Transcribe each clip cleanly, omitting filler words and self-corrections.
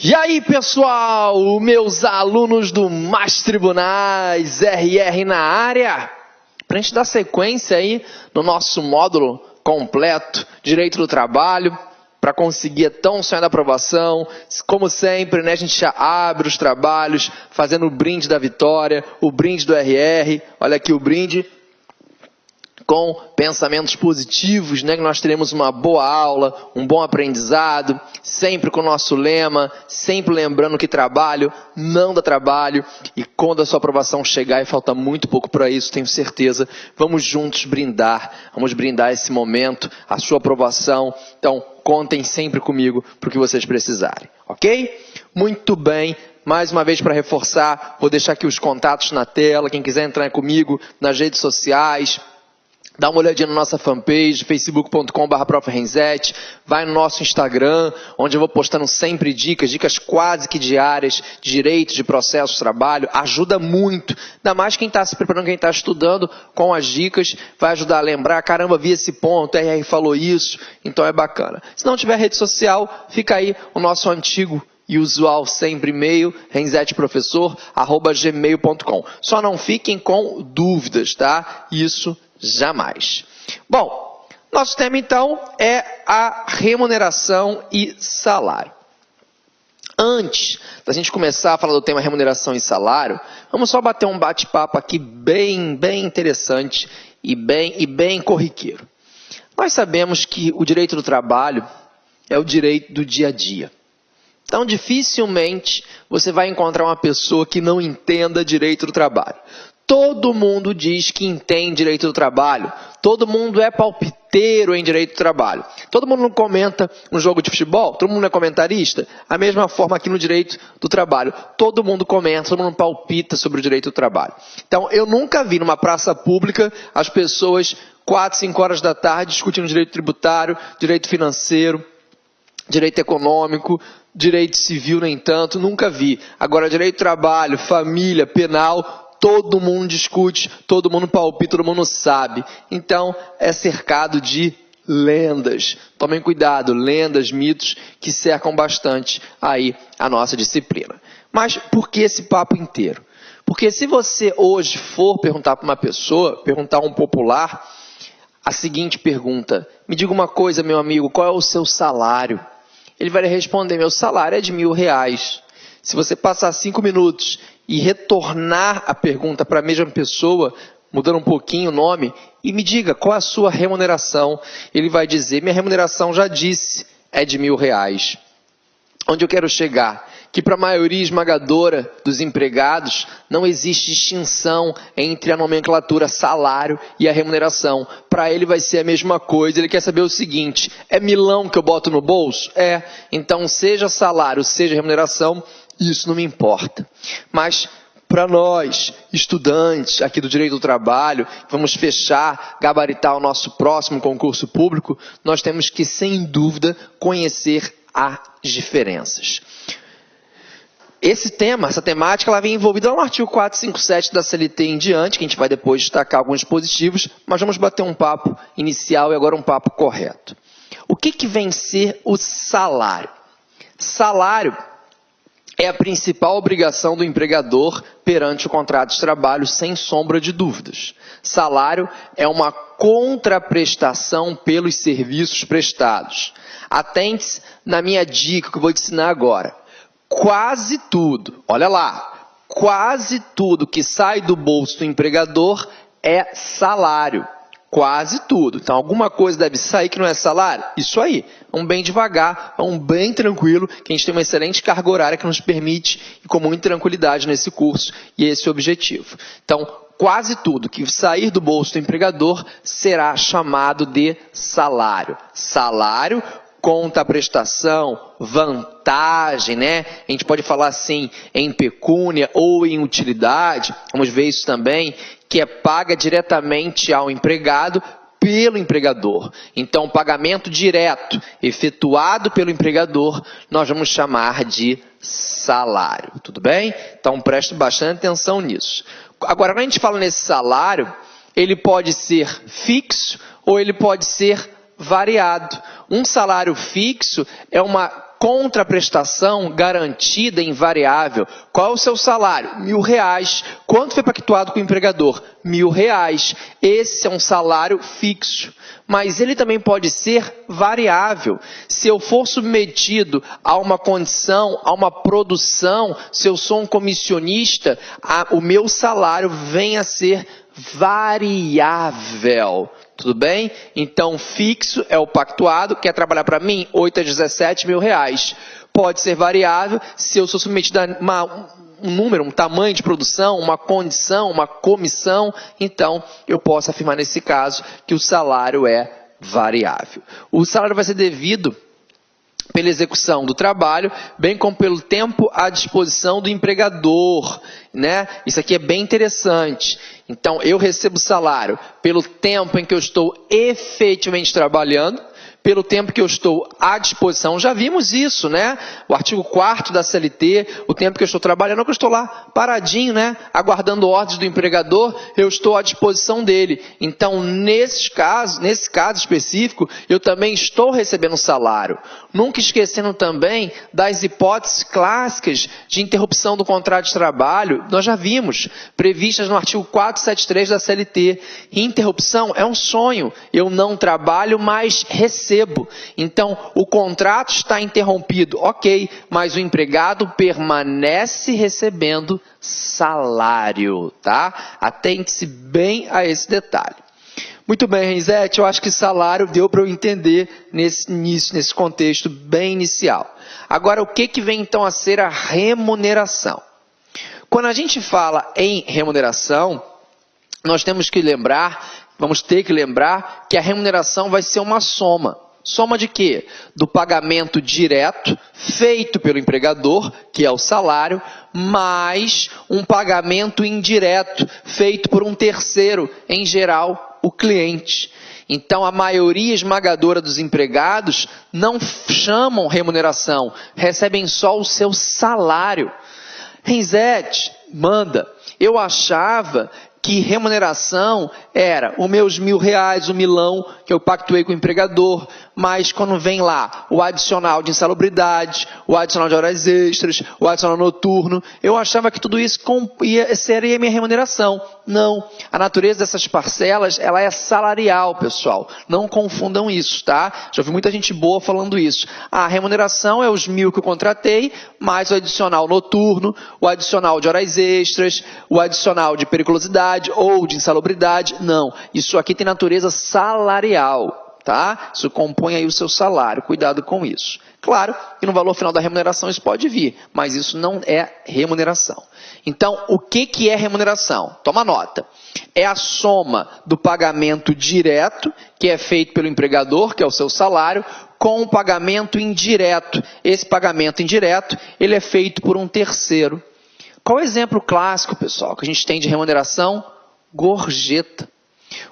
E aí, pessoal, meus alunos do Mais Tribunais, RR na área, para a gente dar sequência aí no nosso módulo completo, Direito do Trabalho, para conseguir a tão sonhada aprovação. Como sempre, né, a gente já abre os trabalhos fazendo o brinde da vitória, o brinde do RR, olha aqui o brinde, com pensamentos positivos, né, que nós teremos uma boa aula, um bom aprendizado, sempre com o nosso lema, sempre lembrando que trabalho não dá trabalho, e quando a sua aprovação chegar, e falta muito pouco para isso, tenho certeza, vamos juntos brindar esse momento, a sua aprovação. Então, contem sempre comigo para o que vocês precisarem, ok? Muito bem. Mais uma vez, para reforçar, vou deixar aqui os contatos na tela, quem quiser entrar comigo nas redes sociais, dá uma olhadinha na nossa fanpage, facebook.com/profrenzetti, vai no nosso Instagram, onde eu vou postando sempre dicas quase que diárias, de direito, de processo, de trabalho, ajuda muito, ainda mais quem está se preparando, quem está estudando com as dicas, vai ajudar a lembrar, caramba, vi esse ponto, RR falou isso, então é bacana. Se não tiver rede social, fica aí o nosso antigo e usual sempre e-mail, renzetteprofessor@gmail.com. Só não fiquem com dúvidas, tá? Isso jamais. Bom, nosso tema então é a remuneração e salário. Antes da gente começar a falar do tema remuneração e salário, vamos só bater um bate-papo aqui bem interessante e bem corriqueiro. Nós sabemos que o direito do trabalho é o direito do dia a dia. Então, dificilmente você vai encontrar uma pessoa que não entenda direito do trabalho. Todo mundo diz que entende direito do trabalho. Todo mundo é palpiteiro em direito do trabalho. Todo mundo não comenta um jogo de futebol? Todo mundo é comentarista? A mesma forma aqui no direito do trabalho. Todo mundo comenta, todo mundo palpita sobre o direito do trabalho. Então, eu nunca vi numa praça pública as pessoas 4, 5 horas da tarde discutindo direito tributário, direito financeiro, direito econômico, direito civil, nem tanto, nunca vi. Agora, direito do trabalho, família, penal, todo mundo discute, todo mundo palpita, todo mundo sabe. Então, é cercado de lendas. Tomem cuidado, lendas, mitos que cercam bastante aí a nossa disciplina. Mas por que esse papo inteiro? Porque se você hoje for perguntar para uma pessoa, perguntar a um popular, a seguinte pergunta: me diga uma coisa, meu amigo, qual é o seu salário? Ele vai responder: meu salário é de R$1.000. Se você passar 5 minutos e retornar a pergunta para a mesma pessoa, mudando um pouquinho o nome, e me diga qual é a sua remuneração, ele vai dizer: minha remuneração, já disse, é de R$1.000. Onde eu quero chegar? Que para a maioria esmagadora dos empregados não existe distinção entre a nomenclatura salário e a remuneração. Para ele vai ser a mesma coisa. Ele quer saber o seguinte: é milão que eu boto no bolso? É. Então, seja salário, seja remuneração, isso não me importa. Mas para nós, estudantes aqui do Direito do Trabalho, vamos fechar, gabaritar o nosso próximo concurso público, nós temos que, sem dúvida, conhecer as diferenças. Esse tema, essa temática, ela vem envolvida no artigo 457 da CLT em diante, que a gente vai depois destacar alguns dispositivos, mas vamos bater um papo inicial e agora um papo correto. O que vem ser o salário? Salário é a principal obrigação do empregador perante o contrato de trabalho, sem sombra de dúvidas. Salário é uma contraprestação pelos serviços prestados. Atente-se na minha dica que eu vou te ensinar agora. Quase tudo, olha lá, quase tudo que sai do bolso do empregador é salário. Quase tudo. Então, alguma coisa deve sair que não é salário? Isso aí. Vamos bem devagar, vamos bem tranquilo, que a gente tem uma excelente carga horária que nos permite ir com muita tranquilidade nesse curso, e esse é o objetivo. Então, quase tudo que sair do bolso do empregador será chamado de salário. Salário, conta prestação, vantagem, né? A gente pode falar assim em pecúnia ou em utilidade, vamos ver isso também, que é paga diretamente ao empregado pelo empregador. Então, pagamento direto, efetuado pelo empregador, nós vamos chamar de salário, tudo bem? Então, preste bastante atenção nisso. Agora, quando a gente fala nesse salário, ele pode ser fixo ou ele pode ser variado. Um salário fixo é uma contraprestação garantida em variável. Qual é o seu salário? R$1.000. Quanto foi pactuado com o empregador? R$1.000. Esse é um salário fixo. Mas ele também pode ser variável. Se eu for submetido a uma condição, a uma produção, se eu sou um comissionista, o meu salário vem a ser variável. Tudo bem? Então, fixo é o pactuado, quer trabalhar para mim? 8 a 17 mil reais. Pode ser variável se eu sou submetido a um número, um tamanho de produção, uma condição, uma comissão. Então, eu posso afirmar nesse caso que o salário é variável. O salário vai ser devido pela execução do trabalho, bem como pelo tempo à disposição do empregador, né? Isso aqui é bem interessante. Então, eu recebo salário pelo tempo em que eu estou efetivamente trabalhando, pelo tempo que eu estou à disposição. Já vimos isso, né? O artigo 4º da CLT, o tempo que eu estou trabalhando, que eu estou lá paradinho, né? Aguardando ordens do empregador, eu estou à disposição dele. Então, nesse caso específico, eu também estou recebendo salário. Nunca esquecendo também das hipóteses clássicas de interrupção do contrato de trabalho, nós já vimos, previstas no artigo 473 da CLT. Interrupção é um sonho. Eu não trabalho, mas recebo. Então, o contrato está interrompido, ok, mas o empregado permanece recebendo salário, tá? Atente-se bem a esse detalhe. Muito bem, Renizete, eu acho que salário deu para eu entender nesse início, nesse contexto bem inicial. Agora, o que vem então a ser a remuneração? Quando a gente fala em remuneração, nós temos que lembrar, vamos ter que lembrar que a remuneração vai ser uma soma. Soma de quê? Do pagamento direto feito pelo empregador, que é o salário, mais um pagamento indireto feito por um terceiro, em geral, o cliente. Então, a maioria esmagadora dos empregados não chamam remuneração, recebem só o seu salário. Renizete, manda. Eu achava que remuneração era os meus R$1.000, o milão que eu pactuei com o empregador, mas quando vem lá o adicional de insalubridade, o adicional de horas extras, o adicional noturno, eu achava que tudo isso seria minha remuneração. Não, a natureza dessas parcelas, ela é salarial, pessoal. Não confundam isso, tá? Já ouvi muita gente boa falando isso. A remuneração é os 1.000 que eu contratei, mais o adicional noturno, o adicional de horas extras, o adicional de periculosidade ou de insalubridade. Não, isso aqui tem natureza salarial, tá? Isso compõe aí o seu salário, cuidado com isso. Claro que no valor final da remuneração isso pode vir, mas isso não é remuneração. Então, o que é remuneração? Toma nota. É a soma do pagamento direto, que é feito pelo empregador, que é o seu salário, com o pagamento indireto. Esse pagamento indireto, ele é feito por um terceiro. Qual é o exemplo clássico, pessoal, que a gente tem de remuneração? Gorjeta.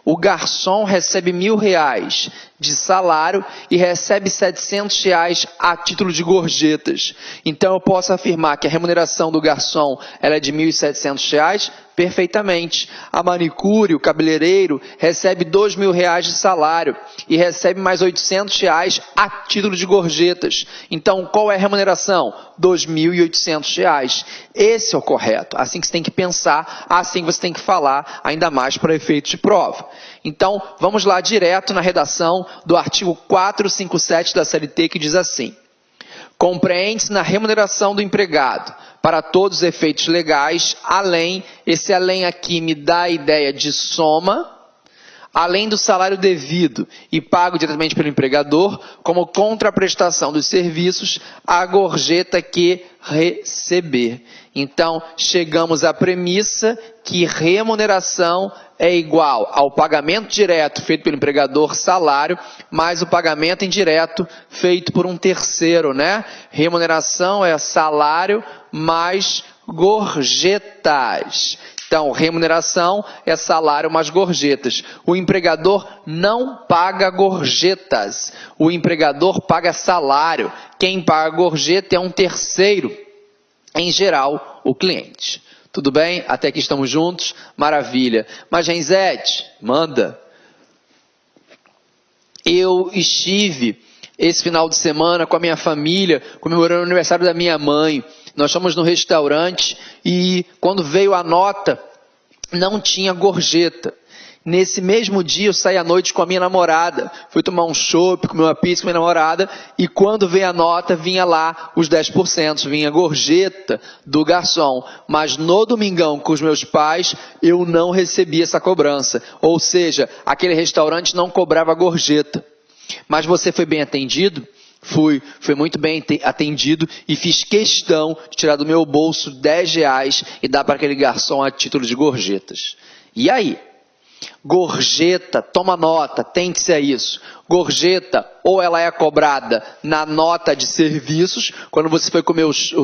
O garçom recebe R$1.000 de salário e recebe R$700 a título de gorjetas. Então, eu posso afirmar que a remuneração do garçom ela é de R$1.700? Perfeitamente. A manicure, o cabeleireiro, recebe R$2.000 de salário e recebe mais R$800 a título de gorjetas. Então, qual é a remuneração? R$2.800. Esse é o correto. Assim que você tem que pensar, assim que você tem que falar, ainda mais para efeitos de prova. Então, vamos lá direto na redação do artigo 457 da CLT, que diz assim: compreende-se na remuneração do empregado, para todos os efeitos legais, esse além aqui me dá a ideia de soma, além do salário devido e pago diretamente pelo empregador, como contraprestação dos serviços, a gorjeta que receber. Então, chegamos à premissa que remuneração é igual ao pagamento direto feito pelo empregador, salário, mais o pagamento indireto feito por um terceiro, né? Remuneração é salário mais gorjetas. Então, remuneração é salário mais gorjetas. O empregador não paga gorjetas. O empregador paga salário. Quem paga gorjeta é um terceiro, em geral, o cliente. Tudo bem? Até aqui estamos juntos? Maravilha. Mas, Renizete, manda. Eu estive esse final de semana com a minha família, comemorando o aniversário da minha mãe. Nós fomos no restaurante e quando veio a nota, não tinha gorjeta. Nesse mesmo dia eu saí à noite com a minha namorada, fui tomar um chopp, comer uma pizza com a minha namorada e quando veio a nota vinha lá os 10%, vinha gorjeta do garçom. Mas no domingão com os meus pais eu não recebi essa cobrança, ou seja, aquele restaurante não cobrava gorjeta. Mas você foi bem atendido? Fui muito bem atendido e fiz questão de tirar do meu bolso R$10 e dar para aquele garçom a título de gorjetas. E aí? Gorjeta, toma nota, tem que ser isso. Gorjeta, ou ela é cobrada na nota de serviços, quando você foi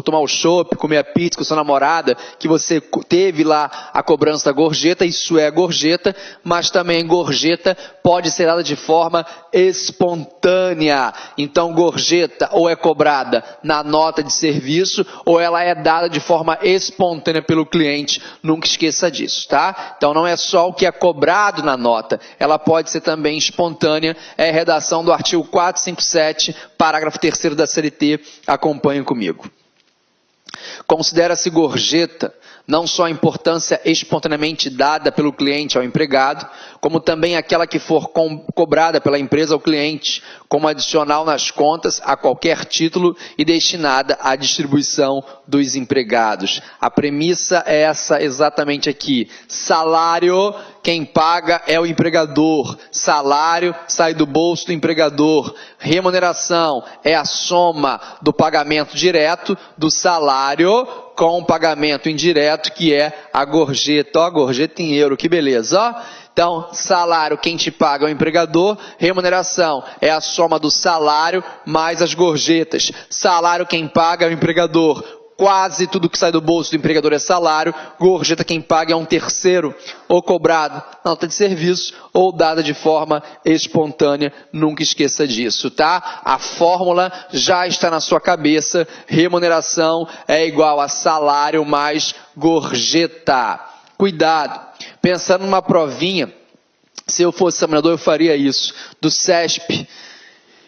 tomar o chopp, comer a pizza com sua namorada, que você teve lá a cobrança da gorjeta, isso é gorjeta, mas também gorjeta pode ser dada de forma espontânea. Então, gorjeta ou é cobrada na nota de serviço, ou ela é dada de forma espontânea pelo cliente, nunca esqueça disso, tá? Então, não é só o que é cobrado na nota, ela pode ser também espontânea, é redação do artigo 457, parágrafo 3º da CLT, acompanhem comigo. Considera-se gorjeta não só a importância espontaneamente dada pelo cliente ao empregado, como também aquela que for cobrada pela empresa ao cliente, como adicional nas contas a qualquer título e destinada à distribuição dos empregados. A premissa é essa exatamente aqui. Salário, quem paga é o empregador. Salário sai do bolso do empregador. Remuneração é a soma do pagamento direto do salário com o pagamento indireto, que é a gorjeta. Ó, a gorjeta em euro, que beleza, ó. Então, salário, quem te paga é o empregador. Remuneração é a soma do salário mais as gorjetas. Salário, quem paga é o empregador. Quase tudo que sai do bolso do empregador é salário. Gorjeta, quem paga é um terceiro, ou cobrado na nota de serviço, ou dada de forma espontânea. Nunca esqueça disso, tá? A fórmula já está na sua cabeça. Remuneração é igual a salário mais gorjeta. Cuidado. Pensando numa provinha, se eu fosse examinador eu faria isso, do CESP.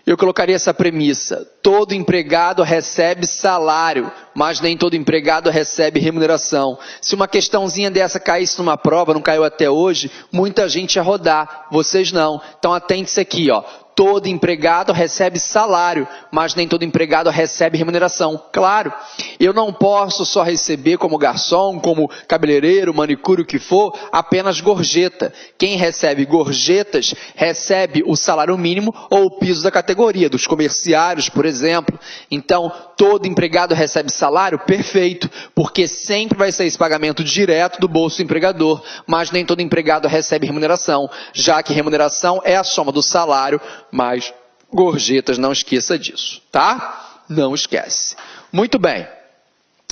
Eu colocaria essa premissa: todo empregado recebe salário, mas nem todo empregado recebe remuneração. Se uma questãozinha dessa caísse numa prova, não caiu até hoje, muita gente ia rodar, vocês não. Então atente-se aqui, ó. Todo empregado recebe salário, mas nem todo empregado recebe remuneração. Claro, eu não posso só receber como garçom, como cabeleireiro, manicure, o que for, apenas gorjeta. Quem recebe gorjetas recebe o salário mínimo ou o piso da categoria, dos comerciários, por exemplo. Então, todo empregado recebe salário? Perfeito, porque sempre vai ser esse pagamento direto do bolso do empregador, mas nem todo empregado recebe remuneração, já que remuneração é a soma do salário mais gorjetas, não esqueça disso, tá? Não esquece. Muito bem.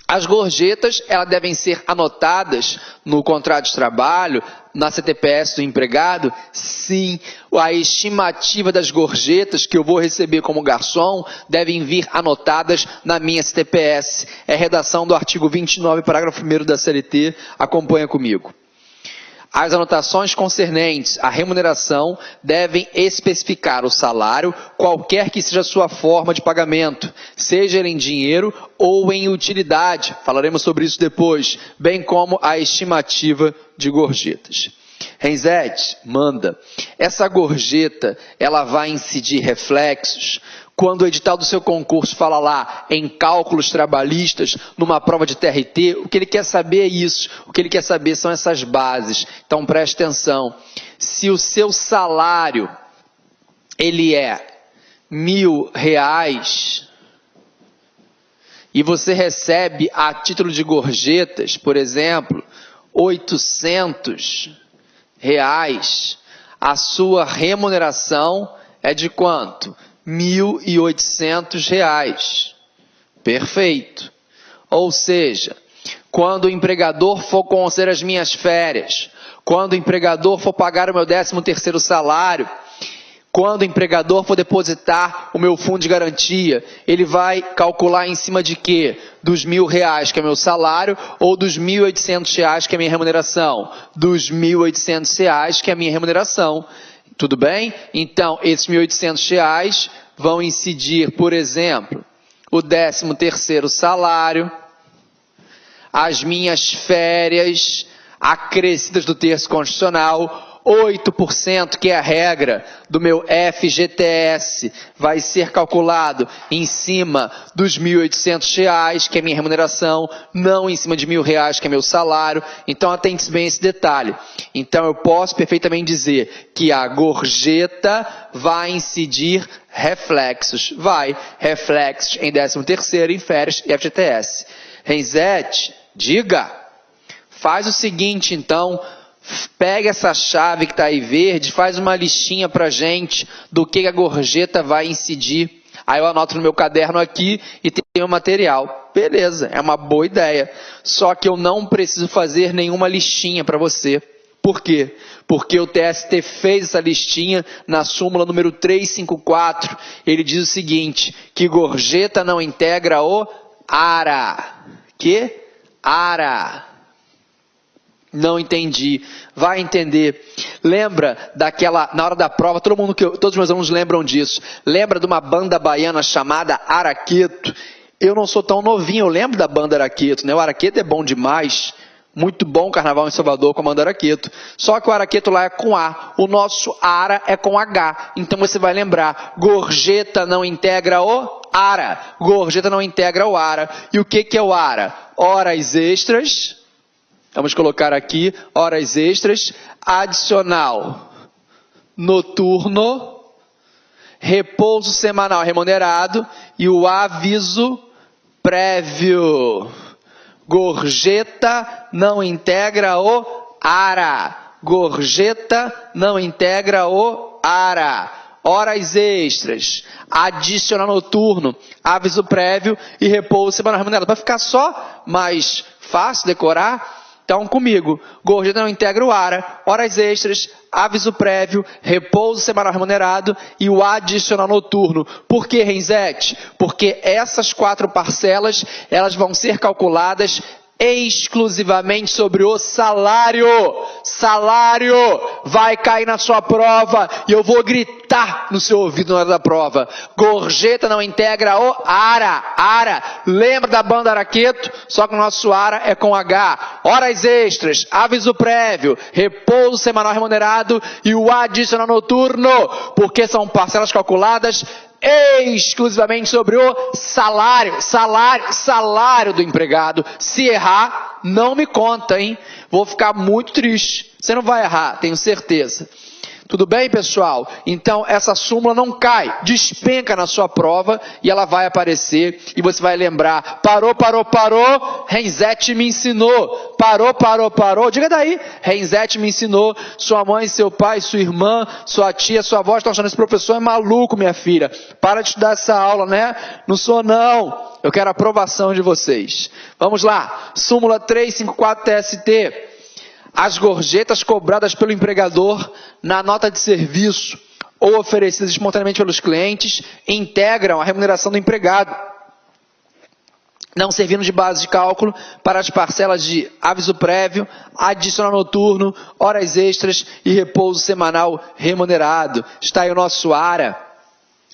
As gorjetas, elas devem ser anotadas no contrato de trabalho, na CTPS do empregado? Sim. A estimativa das gorjetas que eu vou receber como garçom devem vir anotadas na minha CTPS. É redação do artigo 29, parágrafo 1º da CLT. Acompanha comigo. As anotações concernentes à remuneração devem especificar o salário, qualquer que seja a sua forma de pagamento, seja ele em dinheiro ou em utilidade, falaremos sobre isso depois, bem como a estimativa de gorjetas. Renzete, manda. Essa gorjeta, ela vai incidir reflexos. Quando o edital do seu concurso fala lá em cálculos trabalhistas, numa prova de TRT, o que ele quer saber é isso. O que ele quer saber são essas bases. Então, preste atenção. Se o seu salário, ele é R$1.000, e você recebe a título de gorjetas, por exemplo, R$800, a sua remuneração é de quanto? R$1.800. Perfeito. Ou seja, quando o empregador for conceder as minhas férias, quando o empregador for pagar o meu 13º salário, quando o empregador for depositar o meu fundo de garantia, ele vai calcular em cima de quê? Dos R$1.000, que é meu salário, ou dos R$1.800, que é a minha remuneração? Dos R$1.800, que é a minha remuneração. Tudo bem? Então, esses R$1.800 vão incidir, por exemplo, o 13º salário, as minhas férias acrescidas do terço constitucional, 8%, que é a regra do meu FGTS, vai ser calculado em cima dos R$ 1.800, que é minha remuneração, não em cima de R$ 1.000, que é meu salário. Então, atente bem a esse detalhe. Então, eu posso perfeitamente dizer que a gorjeta vai incidir reflexos. Reflexos em 13º, em férias e FGTS. Renzetti, diga. Faz o seguinte, então, pega essa chave que está aí verde, faz uma listinha para gente do que a gorjeta vai incidir. Aí eu anoto no meu caderno aqui e tenho o material. Beleza, é uma boa ideia. Só que eu não preciso fazer nenhuma listinha para você. Por quê? Porque o TST fez essa listinha na súmula número 354. Ele diz o seguinte, que gorjeta não integra o ARA. Que? ARA. Não entendi. Vai entender. Lembra daquela, na hora da prova, todos os meus alunos lembram disso. Lembra de uma banda baiana chamada Araqueto? Eu não sou tão novinho, eu lembro da banda Araqueto, né? O Araqueto é bom demais. Muito bom o carnaval em Salvador com a banda Araqueto. Só que o Araqueto lá é com A. O nosso ARA é com H. Então você vai lembrar, gorjeta não integra o ARA. Gorjeta não integra o ARA. E o que é o ARA? Horas extras. Vamos colocar aqui, horas extras, adicional, noturno, repouso semanal remunerado e o aviso prévio. Gorjeta não integra o ARA. Gorjeta não integra o ARA. Horas extras, adicional noturno, aviso prévio e repouso semanal remunerado. Para ficar só mais fácil decorar, então, comigo, gorjeta não integra o ARA, horas extras, aviso prévio, repouso semanal remunerado e o adicional noturno. Por que, Renzetti? Porque essas 4 parcelas, elas vão ser calculadas exclusivamente sobre o salário. Salário vai cair na sua prova e eu vou gritar no seu ouvido na hora da prova. Gorjeta não integra o ARA. ARA. Lembra da banda Araqueto? Só que o nosso ARA é com H. Horas extras, aviso prévio, repouso semanal remunerado e o adicional noturno. Porque são parcelas calculadas exclusivamente sobre o salário do empregado. Se errar, não me conta, hein? Vou ficar muito triste. Você não vai errar, tenho certeza. Tudo bem, pessoal? Então, essa súmula não cai, despenca na sua prova e ela vai aparecer e você vai lembrar, parou, Renzetti me ensinou, parou, diga daí, Renzetti me ensinou, sua mãe, seu pai, sua irmã, sua tia, sua avó estão achando esse professor é maluco, minha filha, para de estudar essa aula, né? Não sou não, eu quero a aprovação de vocês. Vamos lá, súmula 354 TST. As gorjetas cobradas pelo empregador na nota de serviço ou oferecidas espontaneamente pelos clientes integram a remuneração do empregado, não servindo de base de cálculo para as parcelas de aviso prévio, adicional noturno, horas extras e repouso semanal remunerado. Está aí o nosso ARA.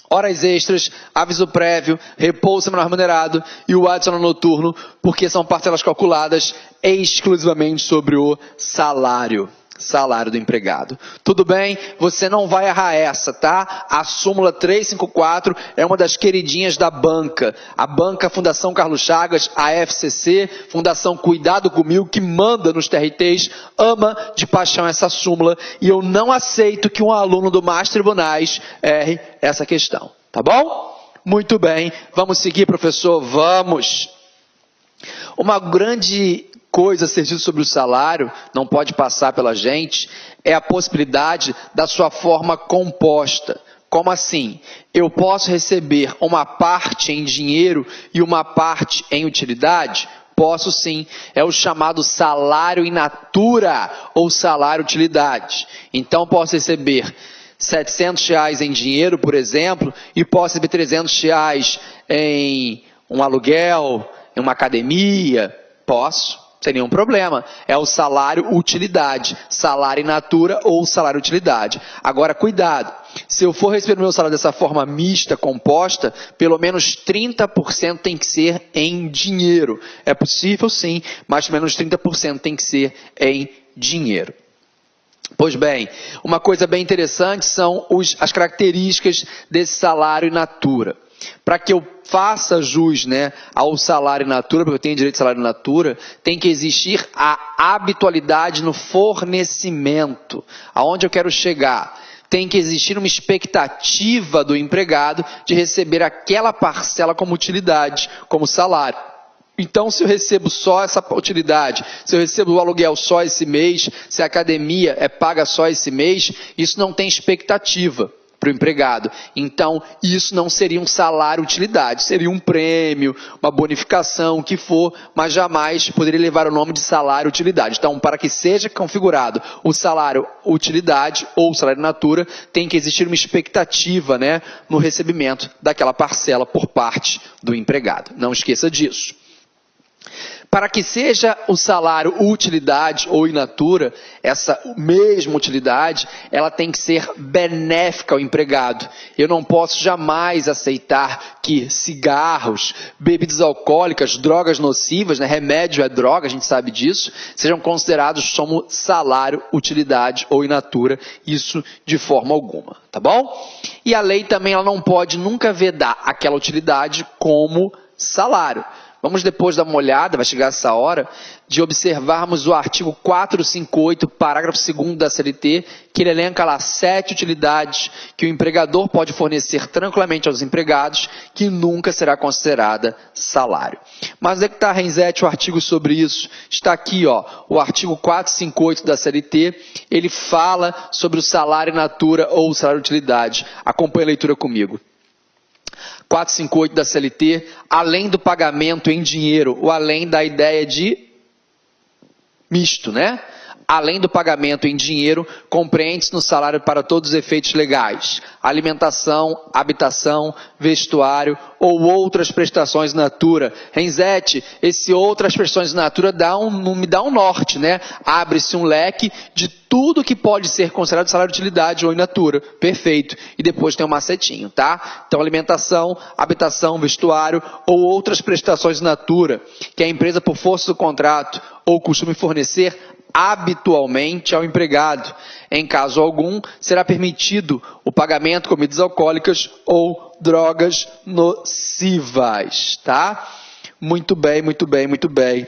Horas extras, aviso prévio, repouso semanal remunerado e o adicional noturno, porque são parcelas calculadas exclusivamente sobre o salário do empregado. Tudo bem? Você não vai errar essa, tá? A súmula 354 é uma das queridinhas da banca. A banca Fundação Carlos Chagas, a FCC, Fundação Cuidado Comigo, que manda nos TRTs, ama de paixão essa súmula e eu não aceito que um aluno do Mais Tribunais erre essa questão. Tá bom? Muito bem. Vamos seguir, professor? Vamos. Uma grande coisa a ser dito sobre o salário, não pode passar pela gente, é a possibilidade da sua forma composta. Como assim? Eu posso receber uma parte em dinheiro e uma parte em utilidade? Posso sim. É o chamado salário in natura ou salário utilidade. Então, posso receber R$ 700 em dinheiro, por exemplo, e posso receber R$ 300 em um aluguel, em uma academia. Posso. Sem nenhum problema. É o salário utilidade. Salário in natura ou salário utilidade. Agora, cuidado. Se eu for receber o meu salário dessa forma mista, composta, pelo menos 30% tem que ser em dinheiro. É possível, sim, mas pelo menos 30% tem que ser em dinheiro. Pois bem, uma coisa bem interessante são as características desse salário in natura. Para que eu faça jus, ao salário in natura, porque eu tenho direito ao salário in natura, tem que existir a habitualidade no fornecimento. Aonde eu quero chegar? Tem que existir uma expectativa do empregado de receber aquela parcela como utilidade, como salário. Então, se eu recebo só essa utilidade, se eu recebo o aluguel só esse mês, se a academia é paga só esse mês, isso não tem expectativa para o empregado. Então, isso não seria um salário-utilidade, seria um prêmio, uma bonificação, o que for, mas jamais poderia levar o nome de salário-utilidade. Então, para que seja configurado o salário-utilidade ou o salário in natura, tem que existir uma expectativa, no recebimento daquela parcela por parte do empregado. Não esqueça disso. Para que seja o salário utilidade ou in natura, essa mesma utilidade, ela tem que ser benéfica ao empregado. Eu não posso jamais aceitar que cigarros, bebidas alcoólicas, drogas nocivas, remédio é droga, a gente sabe disso, sejam considerados como salário, utilidade ou in natura, isso de forma alguma, tá bom? E a lei também ela não pode nunca vedar aquela utilidade como salário. Vamos depois dar uma olhada, vai chegar essa hora, de observarmos o artigo 458, parágrafo 2º da CLT, que ele elenca lá 7 utilidades que o empregador pode fornecer tranquilamente aos empregados, que nunca será considerada salário. Mas onde é que está, Renzetti, o artigo sobre isso? Está aqui, o artigo 458 da CLT, ele fala sobre o salário in natura ou o salário utilidade. Acompanhe a leitura comigo. 458 da CLT, além do pagamento em dinheiro, ou além da ideia de misto, Além do pagamento em dinheiro, compreende-se no salário para todos os efeitos legais, alimentação, habitação, vestuário ou outras prestações in natura. Renzetti, esse outras prestações in natura não me dá um norte, Abre-se um leque de tudo que pode ser considerado salário de utilidade ou in natura. Perfeito. E depois tem um macetinho, tá? Então, alimentação, habitação, vestuário ou outras prestações in natura que a empresa, por força do contrato ou costume fornecer habitualmente ao empregado. Em caso algum, será permitido o pagamento com bebidas alcoólicas ou drogas nocivas, tá? Muito bem, muito bem, muito bem.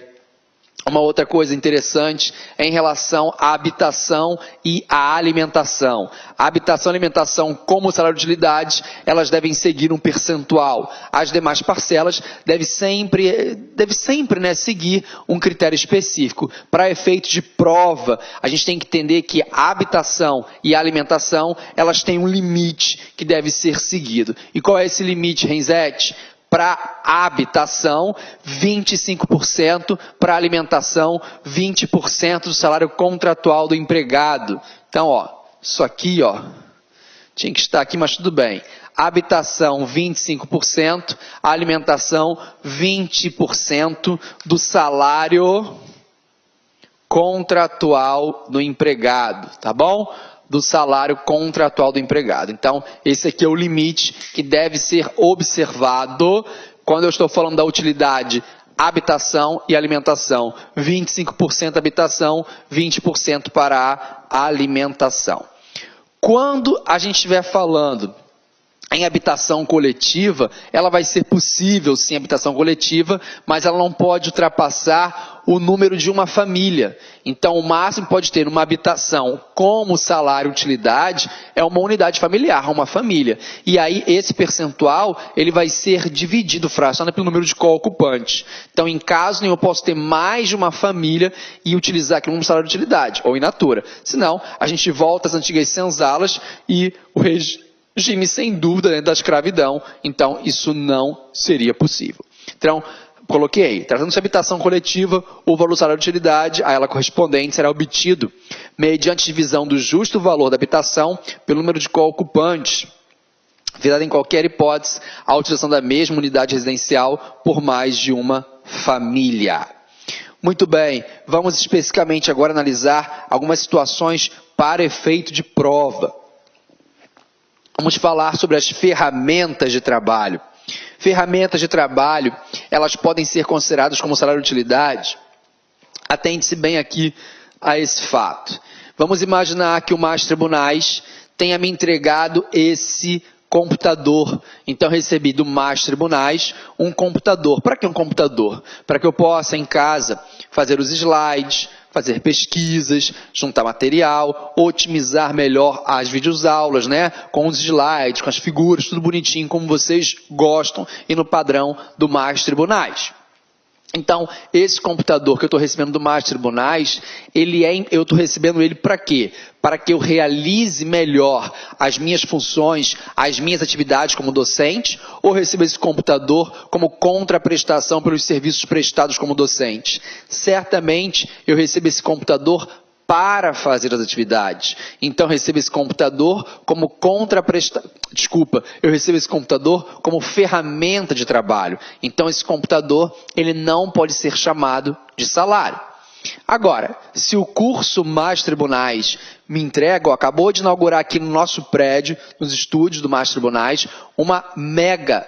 Uma outra coisa interessante é em relação à habitação e à alimentação. A habitação e a alimentação, como salário de utilidade, elas devem seguir um percentual. As demais parcelas devem sempre seguir um critério específico. Para efeito de prova, a gente tem que entender que a habitação e a alimentação, elas têm um limite que deve ser seguido. E qual é esse limite, Renzetti? Para a habitação, 25%, para a alimentação, 20% do salário contratual do empregado. Então, isso aqui, tinha que estar aqui, mas tudo bem. Habitação, 25%, alimentação, 20% do salário contratual do empregado, tá bom? Do salário contratual do empregado. Então, esse aqui é o limite que deve ser observado quando eu estou falando da utilidade habitação e alimentação. 25% habitação, 20% para a alimentação. Quando a gente estiver falando em habitação coletiva, ela vai ser possível, sim, habitação coletiva, mas ela não pode ultrapassar o número de uma família. Então, o máximo que pode ter uma habitação como salário utilidade é uma unidade familiar, uma família. E aí, esse percentual, ele vai ser dividido, fracionado pelo número de co-ocupantes. Então, em caso nenhum, eu posso ter mais de uma família e utilizar aquilo como salário de utilidade, ou in natura. Senão, a gente volta às antigas senzalas e o regime, sem dúvida, da escravidão. Então, isso não seria possível. Então, coloquei aí, tratando-se de habitação coletiva, o valor do salário de utilidade a ela correspondente será obtido mediante divisão do justo valor da habitação pelo número de co-ocupantes, vedada em qualquer hipótese a utilização da mesma unidade residencial por mais de uma família. Muito bem, vamos especificamente agora analisar algumas situações para efeito de prova. vamos falar sobre as ferramentas de trabalho. Ferramentas de trabalho, elas podem ser consideradas como salário de utilidade? Atente-se bem aqui a esse fato. Vamos imaginar que o Mais Tribunais tenha me entregado esse computador. Então, recebi do Mais Tribunais um computador. Para que um computador? Para que eu possa, em casa, fazer os slides, fazer pesquisas, juntar material, otimizar melhor as videoaulas, né? Com os slides, com as figuras, tudo bonitinho, como vocês gostam e no padrão do Mais Tribunais. Então, esse computador que eu estou recebendo do Mais Tribunais, eu estou recebendo ele para quê? Para que eu realize melhor as minhas funções, as minhas atividades como docente, ou recebo esse computador como contraprestação pelos serviços prestados como docente? Certamente, eu recebo esse computador para fazer as atividades. Então, recebo esse computador como eu recebo esse computador como ferramenta de trabalho. Então, esse computador, ele não pode ser chamado de salário. Agora, se o curso Mais Tribunais me entrega, acabou de inaugurar aqui no nosso prédio, nos estúdios do Mais Tribunais, uma mega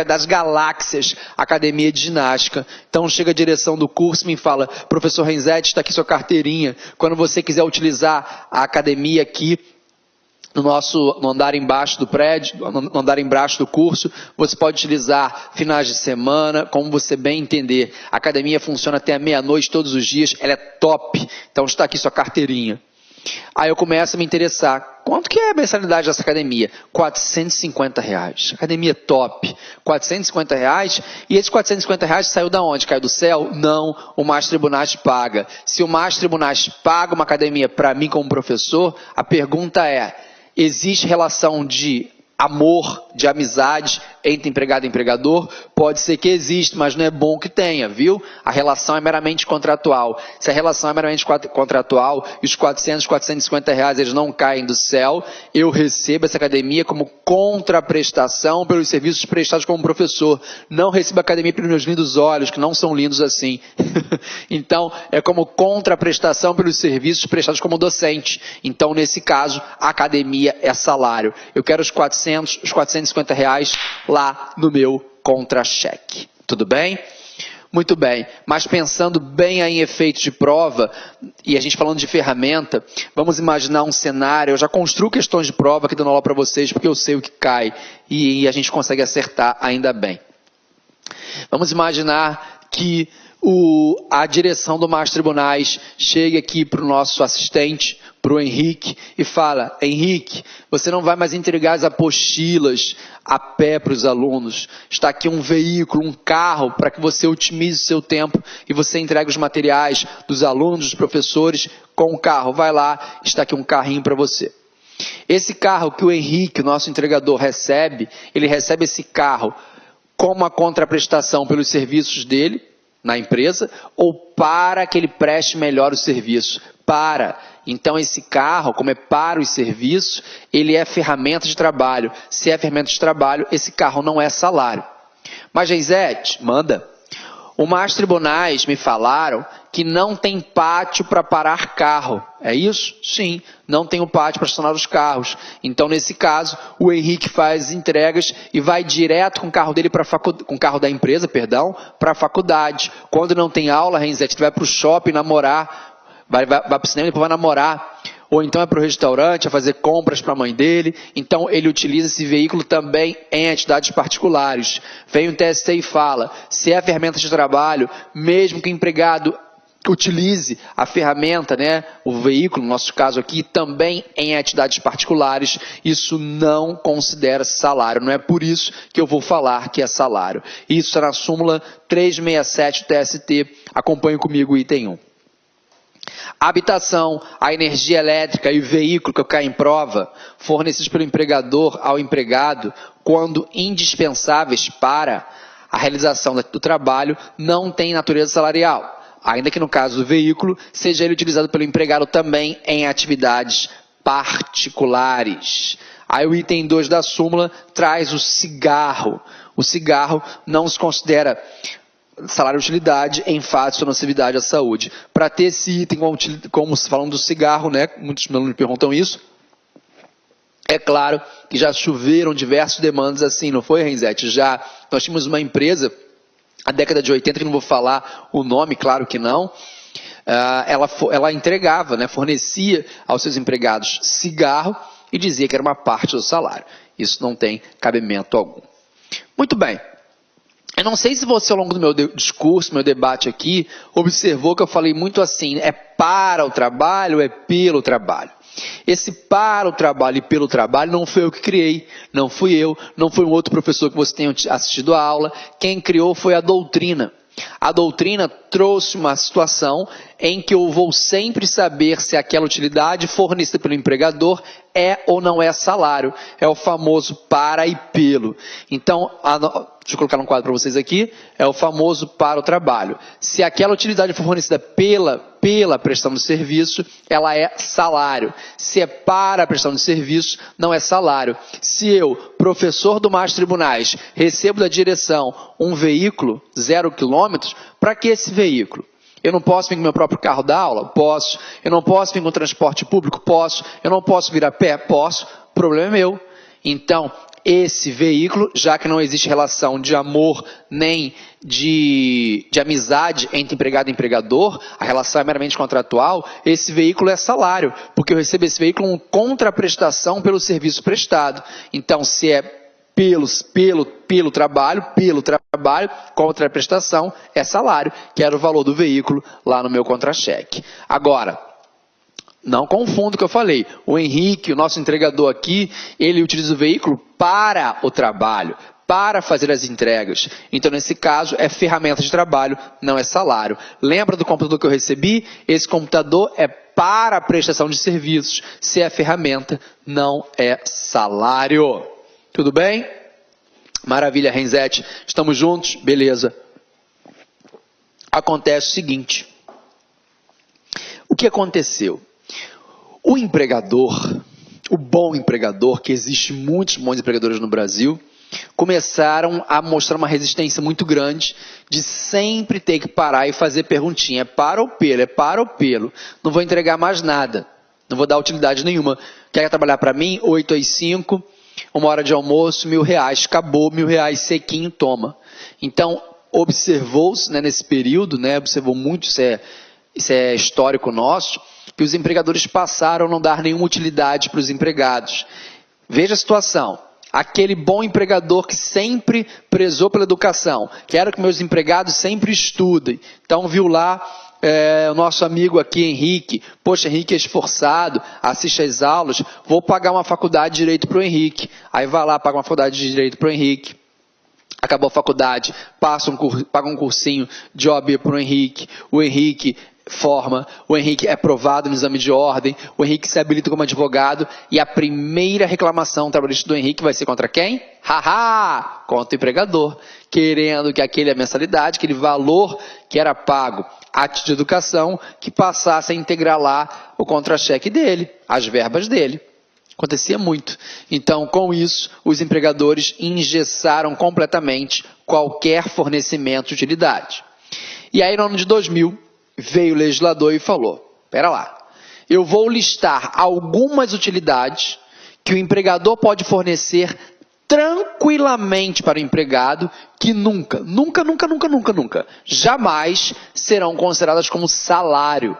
das galáxias academia de ginástica. Então chega a direção do curso e me fala: professor Renzetti, está aqui sua carteirinha. Quando você quiser utilizar a academia aqui, no andar embaixo do prédio, no andar embaixo do curso, você pode utilizar finais de semana, como você bem entender. A academia funciona até a meia-noite todos os dias, ela é top, então está aqui sua carteirinha. Aí eu começo a me interessar, quanto que é a mensalidade dessa academia? R$450. Academia top, R$450, e esses R$450 saiu da onde? Caiu do céu? Não, o Mais Tribunais paga. Se o Mais Tribunais paga uma academia para mim como professor, a pergunta é: existe relação de amor, de amizade entre empregado e empregador? Pode ser que exista, mas não é bom que tenha, viu? A relação é meramente contratual. Se a relação é meramente contratual e os R$450 eles não caem do céu, eu recebo essa academia como contraprestação pelos serviços prestados como professor. Não recebo a academia pelos meus lindos olhos, que não são lindos assim. Então, é como contraprestação pelos serviços prestados como docente. Então, nesse caso, a academia é salário. Eu quero os R$450 lá no meu contra-cheque. Tudo bem? Muito bem, mas pensando bem aí em efeitos de prova, e a gente falando de ferramenta, vamos imaginar um cenário. Eu já construo questões de prova aqui dando aula para vocês, porque eu sei o que cai e a gente consegue acertar ainda bem. Vamos imaginar que a direção do Mais Tribunais chega aqui para o nosso assistente, para o Henrique, e fala: Henrique, você não vai mais entregar as apostilas a pé para os alunos. Está aqui um veículo, um carro, para que você otimize o seu tempo e você entregue os materiais dos alunos, dos professores, com o carro. Vai lá, está aqui um carrinho para você. Esse carro que o Henrique, o nosso entregador, recebe, ele recebe esse carro como a contraprestação pelos serviços dele na empresa, ou para que ele preste melhor o serviço? Para. Então, esse carro, como é para os serviços, ele é ferramenta de trabalho. Se é ferramenta de trabalho, esse carro não é salário. Mas, Geisete, manda. O Mais Tribunais me falaram que não tem pátio para parar carro. É isso? Sim, não tem o pátio para estacionar os carros. Então, nesse caso, o Henrique faz entregas e vai direto com o carro dele com o carro da empresa, para a faculdade. Quando não tem aula, Renzete, ele vai para o shopping namorar, vai para o cinema e depois vai namorar. Ou então é para o restaurante, a fazer compras para a mãe dele. Então, ele utiliza esse veículo também em atividades particulares. Vem o TST e fala: se é ferramenta de trabalho, mesmo que o empregado utilize a ferramenta, né, o veículo, no nosso caso aqui, também em atividades particulares, isso não considera salário. Não é por isso que eu vou falar que é salário. Isso está na súmula 367 do TST. Acompanhe comigo o item 1. A habitação, a energia elétrica e o veículo que cai em prova, fornecidos pelo empregador ao empregado, quando indispensáveis para a realização do trabalho, não têm natureza salarial, ainda que no caso do veículo, seja ele utilizado pelo empregado também em atividades particulares. Aí o item 2 da súmula traz o cigarro. O cigarro não se considera salário de utilidade em fato de nocividade à saúde. Para ter esse item, como falando do cigarro, né, muitos alunos me perguntam isso, É claro que já choveram diversas demandas assim, não foi, Renzetti? Já nós tínhamos uma empresa, na década de 80, que não vou falar o nome, claro que não, ela entregava, né, fornecia aos seus empregados cigarro e dizia que era uma parte do salário. Isso não tem cabimento algum. Muito bem. Eu não sei se você, ao longo do meu discurso, meu debate aqui, observou que eu falei muito assim, é para o trabalho, é pelo trabalho. Esse para o trabalho e pelo trabalho não foi eu que criei, não fui eu, não foi um outro professor que você tenha assistido a aula. Quem criou foi a doutrina. A doutrina trouxe uma situação em que eu vou sempre saber se aquela utilidade fornecida pelo empregador é ou não é salário. É o famoso para e pelo. Então, deixa eu colocar um quadro para vocês aqui, é o famoso para o trabalho. Se aquela utilidade for fornecida pela prestação de serviço, ela é salário. Se é para a prestação de serviço, não é salário. Se eu, professor do Master Tribunais, recebo da direção um veículo, 0 quilômetros, para que esse veículo? Eu não posso vir com o meu próprio carro da aula? Posso. Eu não posso vir com transporte público? Posso. Eu não posso vir a pé? Posso. O problema é meu. Então, esse veículo, já que não existe relação de amor nem de amizade entre empregado e empregador, a relação é meramente contratual, esse veículo é salário, porque eu recebo esse veículo como contraprestação pelo serviço prestado. Então, se é pelo trabalho, contraprestação é salário, que era o valor do veículo lá no meu contra-cheque. Agora, não confunda o que eu falei. O Henrique, o nosso entregador aqui, ele utiliza o veículo para o trabalho, para fazer as entregas. Então, nesse caso, é ferramenta de trabalho, não é salário. Lembra do computador que eu recebi? Esse computador é para a prestação de serviços. Se é ferramenta, não é salário. Tudo bem? Maravilha, Renzetti. Estamos juntos? Beleza. Acontece o seguinte. O que aconteceu? O empregador, o bom empregador, que existe muitos bons empregadores no Brasil, começaram a mostrar uma resistência muito grande de sempre ter que parar e fazer perguntinha. É para ou pelo? É para ou pelo? Não vou entregar mais nada. Não vou dar utilidade nenhuma. Quer trabalhar para mim? 8 às 5. 1 hora de almoço, R$1.000, acabou, R$1.000 sequinho, toma. Então, observou-se, né, nesse período, né, observou muito, isso é histórico nosso, que os empregadores passaram a não dar nenhuma utilidade para os empregados. Veja a situação, aquele bom empregador que sempre prezou pela educação, quero que meus empregados sempre estudem, então viu lá, o nosso amigo aqui, Henrique, poxa, Henrique é esforçado, assiste às aulas, vou pagar uma faculdade de Direito para o Henrique. Aí vai lá, paga uma faculdade de Direito para o Henrique. Acabou a faculdade, paga um cursinho de OAB para o Henrique forma, o Henrique é aprovado no exame de ordem, o Henrique se habilita como advogado e a primeira reclamação trabalhista do Henrique vai ser contra quem? Haha! Contra o empregador, querendo que aquela mensalidade, aquele valor que era pago a título de educação, que passasse a integrar lá o contra-cheque dele, as verbas dele. Acontecia muito. Então, com isso, os empregadores engessaram completamente qualquer fornecimento de utilidade. E aí, no ano de 2000, veio o legislador e falou, espera lá, eu vou listar algumas utilidades que o empregador pode fornecer tranquilamente para o empregado que nunca, jamais serão consideradas como salário.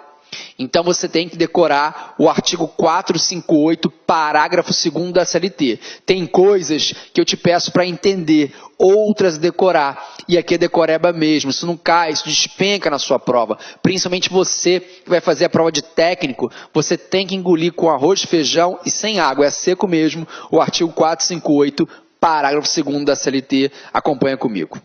Então você tem que decorar o artigo 458, parágrafo 2º da CLT. Tem coisas que eu te peço para entender, outras decorar. E aqui é decoreba mesmo, isso não cai, isso despenca na sua prova. Principalmente você que vai fazer a prova de técnico, você tem que engolir com arroz, feijão e sem água, é seco mesmo, o artigo 458, parágrafo 2º da CLT, acompanha comigo.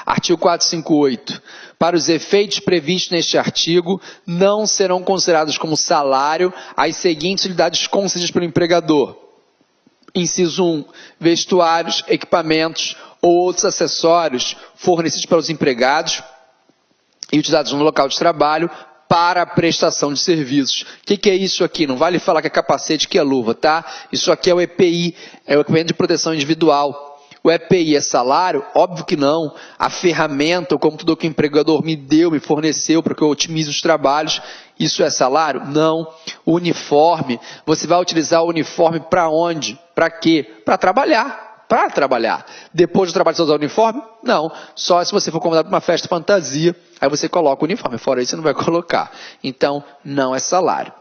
Artigo 458. Para os efeitos previstos neste artigo, não serão considerados como salário as seguintes utilidades concedidas pelo empregador. Inciso 1. Vestuários, equipamentos ou outros acessórios fornecidos pelos empregados e utilizados no local de trabalho para a prestação de serviços. O que é isso aqui? Não vale falar que é capacete, que é luva, tá? Isso aqui é o EPI, é o equipamento de proteção individual. O EPI é salário? Óbvio que não. A ferramenta, o computador que o empregador me deu, me forneceu para que eu otimize os trabalhos, isso é salário? Não. O uniforme, você vai utilizar o uniforme para onde? Para quê? Para trabalhar. Para trabalhar. Depois do trabalho, você usar o uniforme? Não. Só se você for convidado para uma festa fantasia, aí você coloca o uniforme. Fora isso, você não vai colocar. Então, não é salário.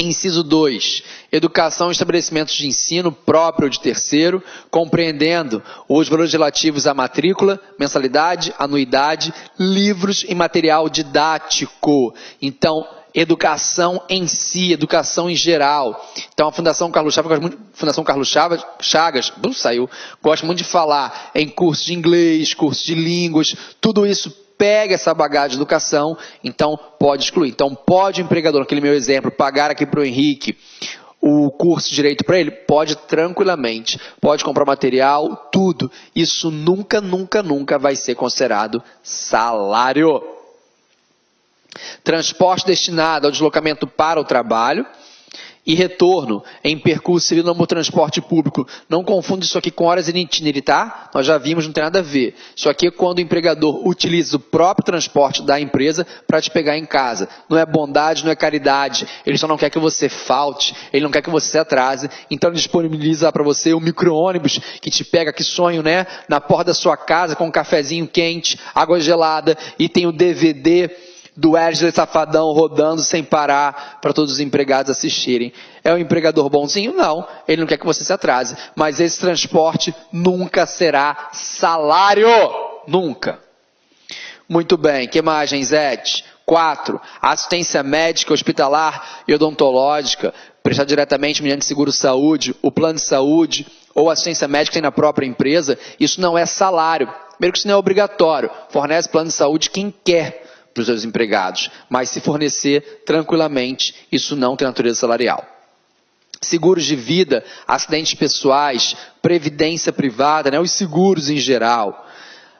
Inciso 2. Educação em estabelecimentos de ensino próprio ou de terceiro, compreendendo os valores relativos à matrícula, mensalidade, anuidade, livros e material didático. Então, educação em si, educação em geral. Então, a Fundação Carlos Chagas, gosta muito de falar em cursos de inglês, cursos de línguas, tudo isso pega essa bagagem de educação, então pode excluir. Então, pode o empregador, naquele meu exemplo, pagar aqui para o Henrique o curso de direito para ele? Pode tranquilamente. Pode comprar material, tudo. Isso nunca, nunca, nunca vai ser considerado salário. Transporte destinado ao deslocamento para o trabalho e retorno em percurso civil no transporte público. Não confunda isso aqui com horas in itinere, tá? Nós já vimos, não tem nada a ver. Isso aqui é quando o empregador utiliza o próprio transporte da empresa para te pegar em casa. Não é bondade, não é caridade. Ele só não quer que você falte, ele não quer que você se atrase. Então ele disponibiliza para você um micro-ônibus que te pega, que sonho, né? Na porta da sua casa com um cafezinho quente, água gelada e tem o DVD do Wesley Safadão rodando sem parar para todos os empregados assistirem. É um empregador bonzinho? Não, ele não quer que você se atrase. Mas esse transporte nunca será salário. Nunca. Muito bem, que mais, Genzete? 4. Assistência médica, hospitalar e odontológica, prestar diretamente mediante seguro-saúde, o plano de saúde ou assistência médica tem na própria empresa, isso não é salário. Primeiro que isso não é obrigatório. Fornece plano de saúde quem quer para os seus empregados, mas se fornecer tranquilamente, isso não tem natureza salarial. Seguros de vida, acidentes pessoais, previdência privada, né, os seguros em geral.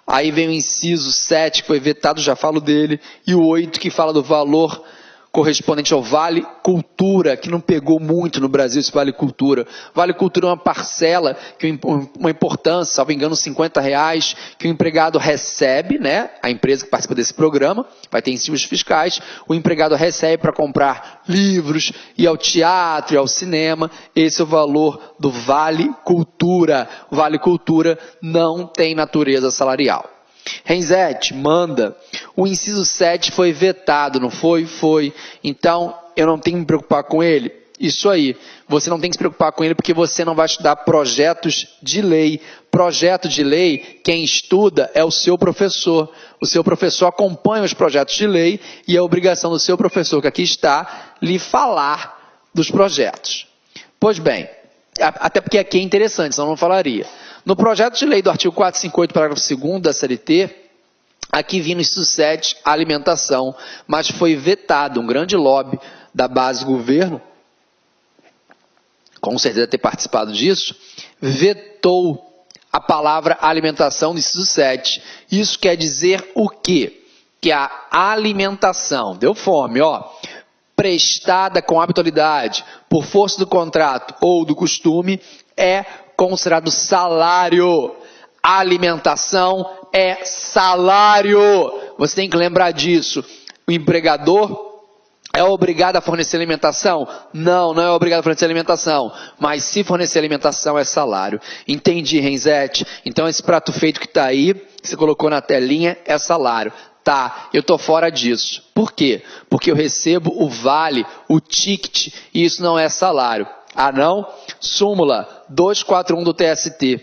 Aí vem o inciso 7, que foi vetado, já falo dele, e o 8, que fala do valor correspondente ao Vale Cultura, que não pegou muito no Brasil esse Vale Cultura. Vale Cultura é uma parcela, uma importância, salvo engano, R$50, que o empregado recebe, né? A empresa que participa desse programa, vai ter incentivos fiscais, o empregado recebe para comprar livros, ir ao teatro, ir ao cinema. Esse é o valor do Vale Cultura. O Vale Cultura não tem natureza salarial. Renzete, manda. O inciso 7 foi vetado, não foi? Foi. Então, eu não tenho que me preocupar com ele? Isso aí. Você não tem que se preocupar com ele porque você não vai estudar projetos de lei. Projeto de lei, quem estuda é o seu professor. O seu professor acompanha os projetos de lei e é a obrigação do seu professor, que aqui está, lhe falar dos projetos. Pois bem, até porque aqui é interessante, senão eu não falaria. No projeto de lei do artigo 458, parágrafo 2º da CLT, aqui vinha no inciso 7, alimentação, mas foi vetado, um grande lobby da base do governo, com certeza ter participado disso, vetou a palavra alimentação no inciso 7. Isso quer dizer o quê? Que a alimentação, deu fome, ó, prestada com habitualidade, por força do contrato ou do costume, é considerado salário. Alimentação é salário. Você tem que lembrar disso. O empregador é obrigado a fornecer alimentação? Não, não é obrigado a fornecer alimentação. Mas se fornecer alimentação é salário. Entendi, Renzete? Então esse prato feito que está aí, que você colocou na telinha, é salário. Tá, eu estou fora disso. Por quê? Porque eu recebo o vale, o ticket, e isso não é salário. Ah, não? Súmula 241 do TST.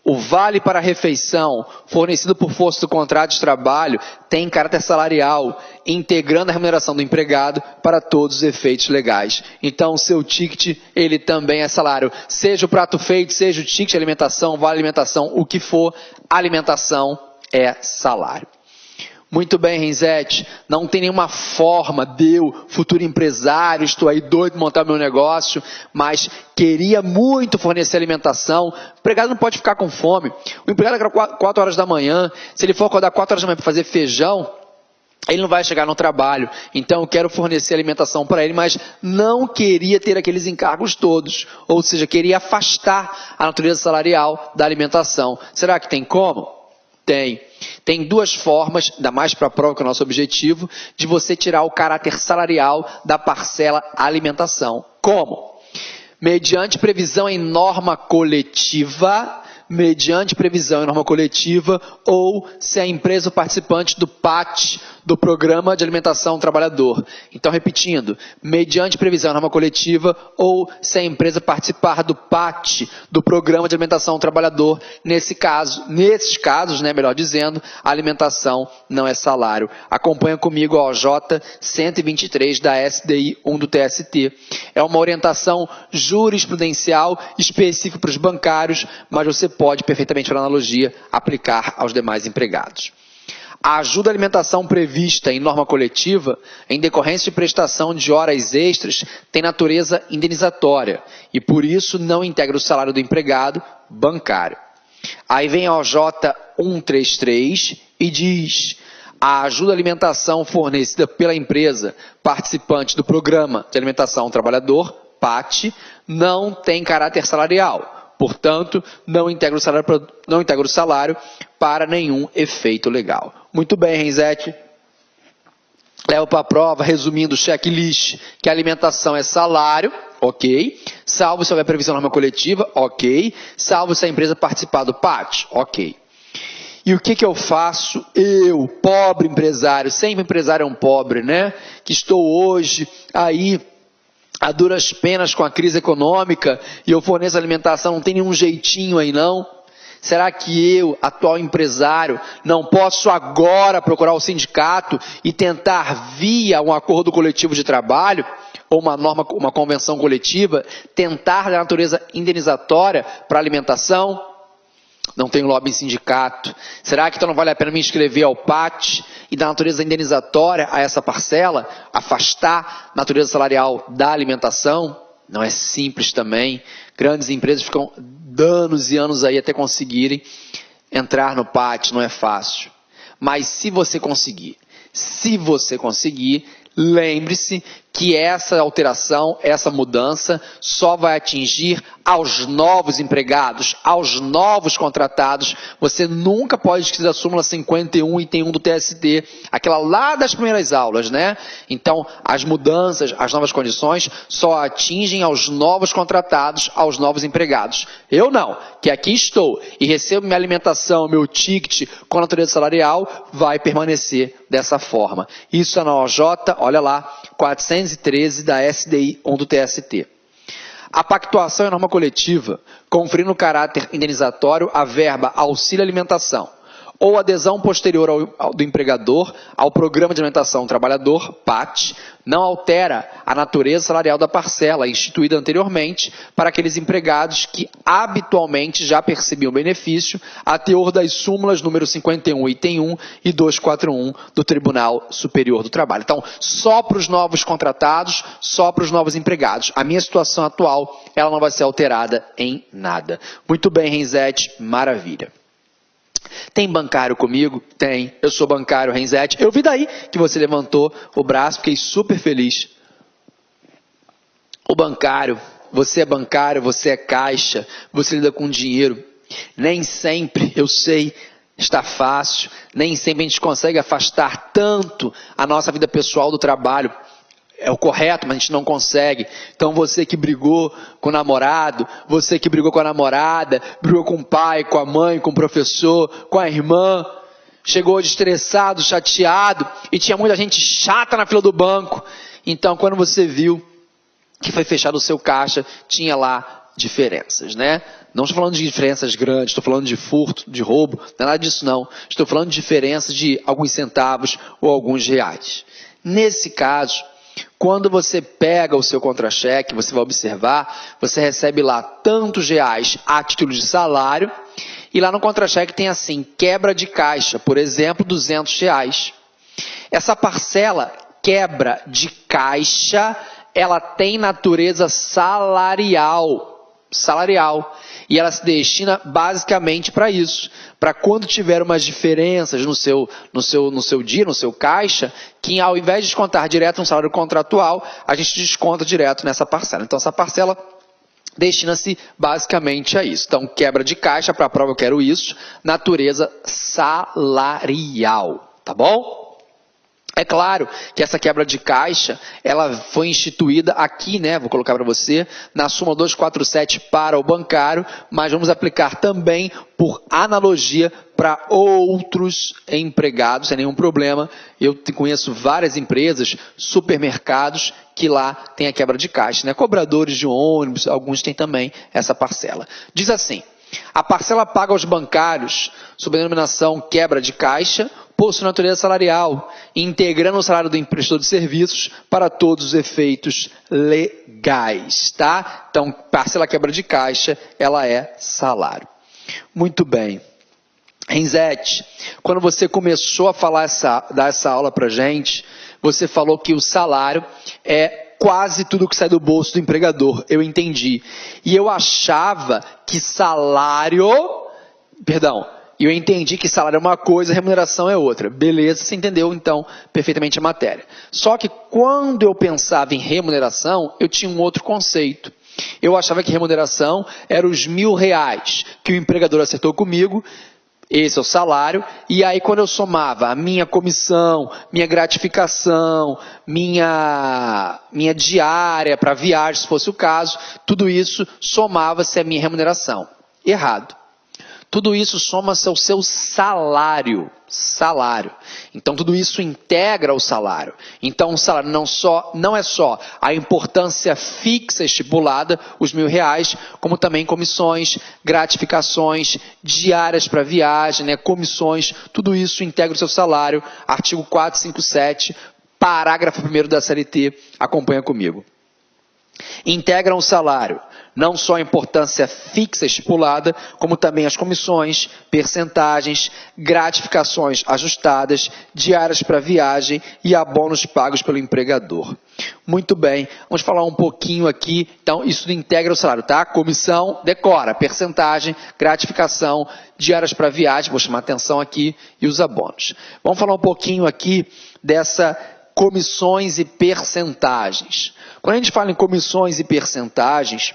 O vale para refeição fornecido por força do contrato de trabalho tem caráter salarial, integrando a remuneração do empregado para todos os efeitos legais. Então, o seu ticket, ele também é salário. Seja o prato feito, seja o ticket alimentação, vale alimentação, o que for, alimentação é salário. Muito bem, Renzete, não tem nenhuma forma de eu, futuro empresário, estou aí doido de montar meu negócio, mas queria muito fornecer alimentação. O empregado não pode ficar com fome. O empregado acorda 4 horas da manhã, se ele for acordar 4 horas da manhã para fazer feijão, Ele não vai chegar no trabalho, então eu quero fornecer alimentação para ele, mas não queria ter aqueles encargos todos, ou seja, queria afastar a natureza salarial da alimentação. Será que tem como? Tem. Tem duas formas, ainda mais para a prova, que é o nosso objetivo, de você tirar o caráter salarial da parcela alimentação. Como? Mediante previsão em norma coletiva, ou se a empresa participante do PAT, do Programa de Alimentação do Trabalhador. Então, repetindo, mediante previsão em norma coletiva ou se a empresa participar do PAT, do Programa de Alimentação do Trabalhador. Nesses casos, melhor dizendo, a alimentação não é salário. Acompanha comigo a OJ 123 da SDI 1 do TST. É uma orientação jurisprudencial específica para os bancários, mas você pode perfeitamente, por analogia, aplicar aos demais empregados. A ajuda à alimentação prevista em norma coletiva, em decorrência de prestação de horas extras, tem natureza indenizatória e, por isso, não integra o salário do empregado bancário. Aí vem a OJ 133 e diz: a ajuda à alimentação fornecida pela empresa participante do Programa de Alimentação do Trabalhador, PAT, não tem caráter salarial. Portanto, não integra o salário para nenhum efeito legal. Muito bem, Renzetti. Levo para a prova, resumindo o checklist, que a alimentação é salário, ok. Salvo se houver previsão norma coletiva, ok. Salvo se a empresa participar do PAT, ok. E o que eu faço? Eu, pobre empresário, sempre empresário é um pobre, né? Que estou hoje aí a duras penas com a crise econômica e eu forneço alimentação, não tem nenhum jeitinho aí não? Será que eu, atual empresário, não posso agora procurar o sindicato e tentar via um acordo coletivo de trabalho ou uma convenção coletiva, tentar da natureza indenizatória para alimentação? Não tenho lobby em sindicato. Será que então não vale a pena me inscrever ao PAT e dar natureza indenizatória a essa parcela? Afastar a natureza salarial da alimentação? Não é simples também. Grandes empresas ficam anos e anos aí até conseguirem entrar no PAT, não é fácil. Mas se você conseguir, lembre-se que essa alteração, essa mudança só vai atingir aos novos empregados, aos novos contratados. Você nunca pode esquecer a súmula 51 item 1 do TST, aquela lá das primeiras aulas, né? Então, as mudanças, as novas condições só atingem aos novos contratados, aos novos empregados. Eu não, que aqui estou e recebo minha alimentação, meu ticket com a natureza salarial, vai permanecer dessa forma. Isso é na OJ, olha lá, 413 da SDI 1 do TST. A pactuação é norma coletiva, conferindo caráter indenizatório à verba auxílio alimentação ou adesão posterior do empregador ao Programa de Alimentação do Trabalhador, PAT, não altera a natureza salarial da parcela instituída anteriormente para aqueles empregados que habitualmente já percebiam benefício a teor das súmulas número 51, item 1 e 241 do Tribunal Superior do Trabalho. Então, só para os novos contratados, só para os novos empregados. A minha situação atual, ela não vai ser alterada em nada. Muito bem, Renzetti, maravilha. Tem bancário comigo? Tem. Eu sou bancário, Renzetti. Eu vi daí que você levantou o braço, fiquei super feliz. O bancário, você é caixa, você lida com dinheiro. Nem sempre, eu sei, está fácil, nem sempre a gente consegue afastar tanto a nossa vida pessoal do trabalho. É o correto, mas a gente não consegue. Então você que brigou com o namorado, você que brigou com a namorada, brigou com o pai, com a mãe, com o professor, com a irmã, chegou hoje estressado, chateado e tinha muita gente chata na fila do banco. Então quando você viu que foi fechado o seu caixa, tinha lá diferenças, né? Não estou falando de diferenças grandes, estou falando de furto, de roubo, não é nada disso não. Estou falando de diferenças de alguns centavos ou alguns reais. Nesse caso, quando você pega o seu contra-cheque, você vai observar, você recebe lá tantos reais a título de salário, e lá no contra-cheque tem assim, quebra de caixa, por exemplo, R$200. Essa parcela, quebra de caixa, ela tem natureza salarial. E ela se destina basicamente para isso, para quando tiver umas diferenças no seu dia, no seu caixa, que ao invés de descontar direto no salário contratual, a gente desconta direto nessa parcela. Então, essa parcela destina-se basicamente a isso. Então, quebra de caixa, para a prova eu quero isso, natureza salarial, tá bom? É claro que essa quebra de caixa, ela foi instituída aqui, né, vou colocar para você, na súmula 247 para o bancário, mas vamos aplicar também por analogia para outros empregados, sem nenhum problema. Eu conheço várias empresas, supermercados, que lá tem a quebra de caixa, né? Cobradores de ônibus, alguns têm também essa parcela. Diz assim: a parcela paga aos bancários, sob a denominação quebra de caixa, possui natureza salarial, integrando o salário do prestador de serviços para todos os efeitos legais, tá? Então, parcela quebra de caixa, ela é salário. Muito bem. Renzete, quando você começou a dar essa aula para gente, você falou que o salário é quase tudo que sai do bolso do empregador. Eu entendi. E eu achava que eu entendi que salário é uma coisa, remuneração é outra. Beleza, você entendeu então perfeitamente a matéria. Só que quando eu pensava em remuneração, eu tinha um outro conceito. Eu achava que remuneração era os R$1.000 que o empregador acertou comigo. Esse é o salário, e aí quando eu somava a minha comissão, minha gratificação, minha diária para viagem, se fosse o caso, tudo isso somava-se à minha remuneração. Errado. Tudo isso soma-se ao seu salário. Então, tudo isso integra o salário. Então, o salário não é só a importância fixa estipulada, os R$1.000, como também comissões, gratificações, diárias para viagem, né, comissões, tudo isso integra o seu salário. Artigo 457, parágrafo 1º da CLT, acompanha comigo. Integram o salário não só a importância fixa estipulada, como também as comissões, percentagens, gratificações ajustadas, diárias para viagem e abonos pagos pelo empregador. Muito bem, vamos falar um pouquinho aqui, então isso integra o salário, tá? Comissão, decora, percentagem, gratificação, diárias para viagem, vou chamar atenção aqui, e os abonos. Vamos falar um pouquinho aqui dessa comissões e percentagens. Quando a gente fala em comissões e percentagens,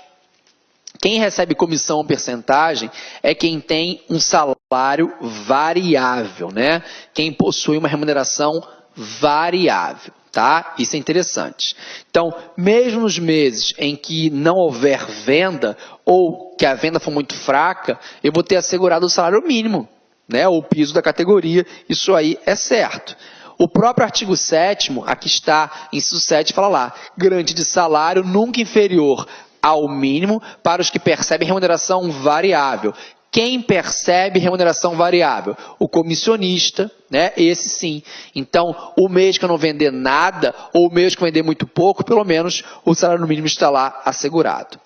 quem recebe comissão ou percentagem é quem tem um salário variável, né? Quem possui uma remuneração variável, tá? Isso é interessante. Então, mesmo nos meses em que não houver venda ou que a venda for muito fraca, eu vou ter assegurado o salário mínimo, né? Ou o piso da categoria, isso aí é certo. O próprio artigo 7º, aqui está, inciso 7, fala lá, garante de salário nunca inferior ao mínimo para os que percebem remuneração variável. Quem percebe remuneração variável? O comissionista, né? Esse sim. Então, o mês que eu não vender nada, ou o mês que eu vender muito pouco, pelo menos o salário mínimo está lá assegurado.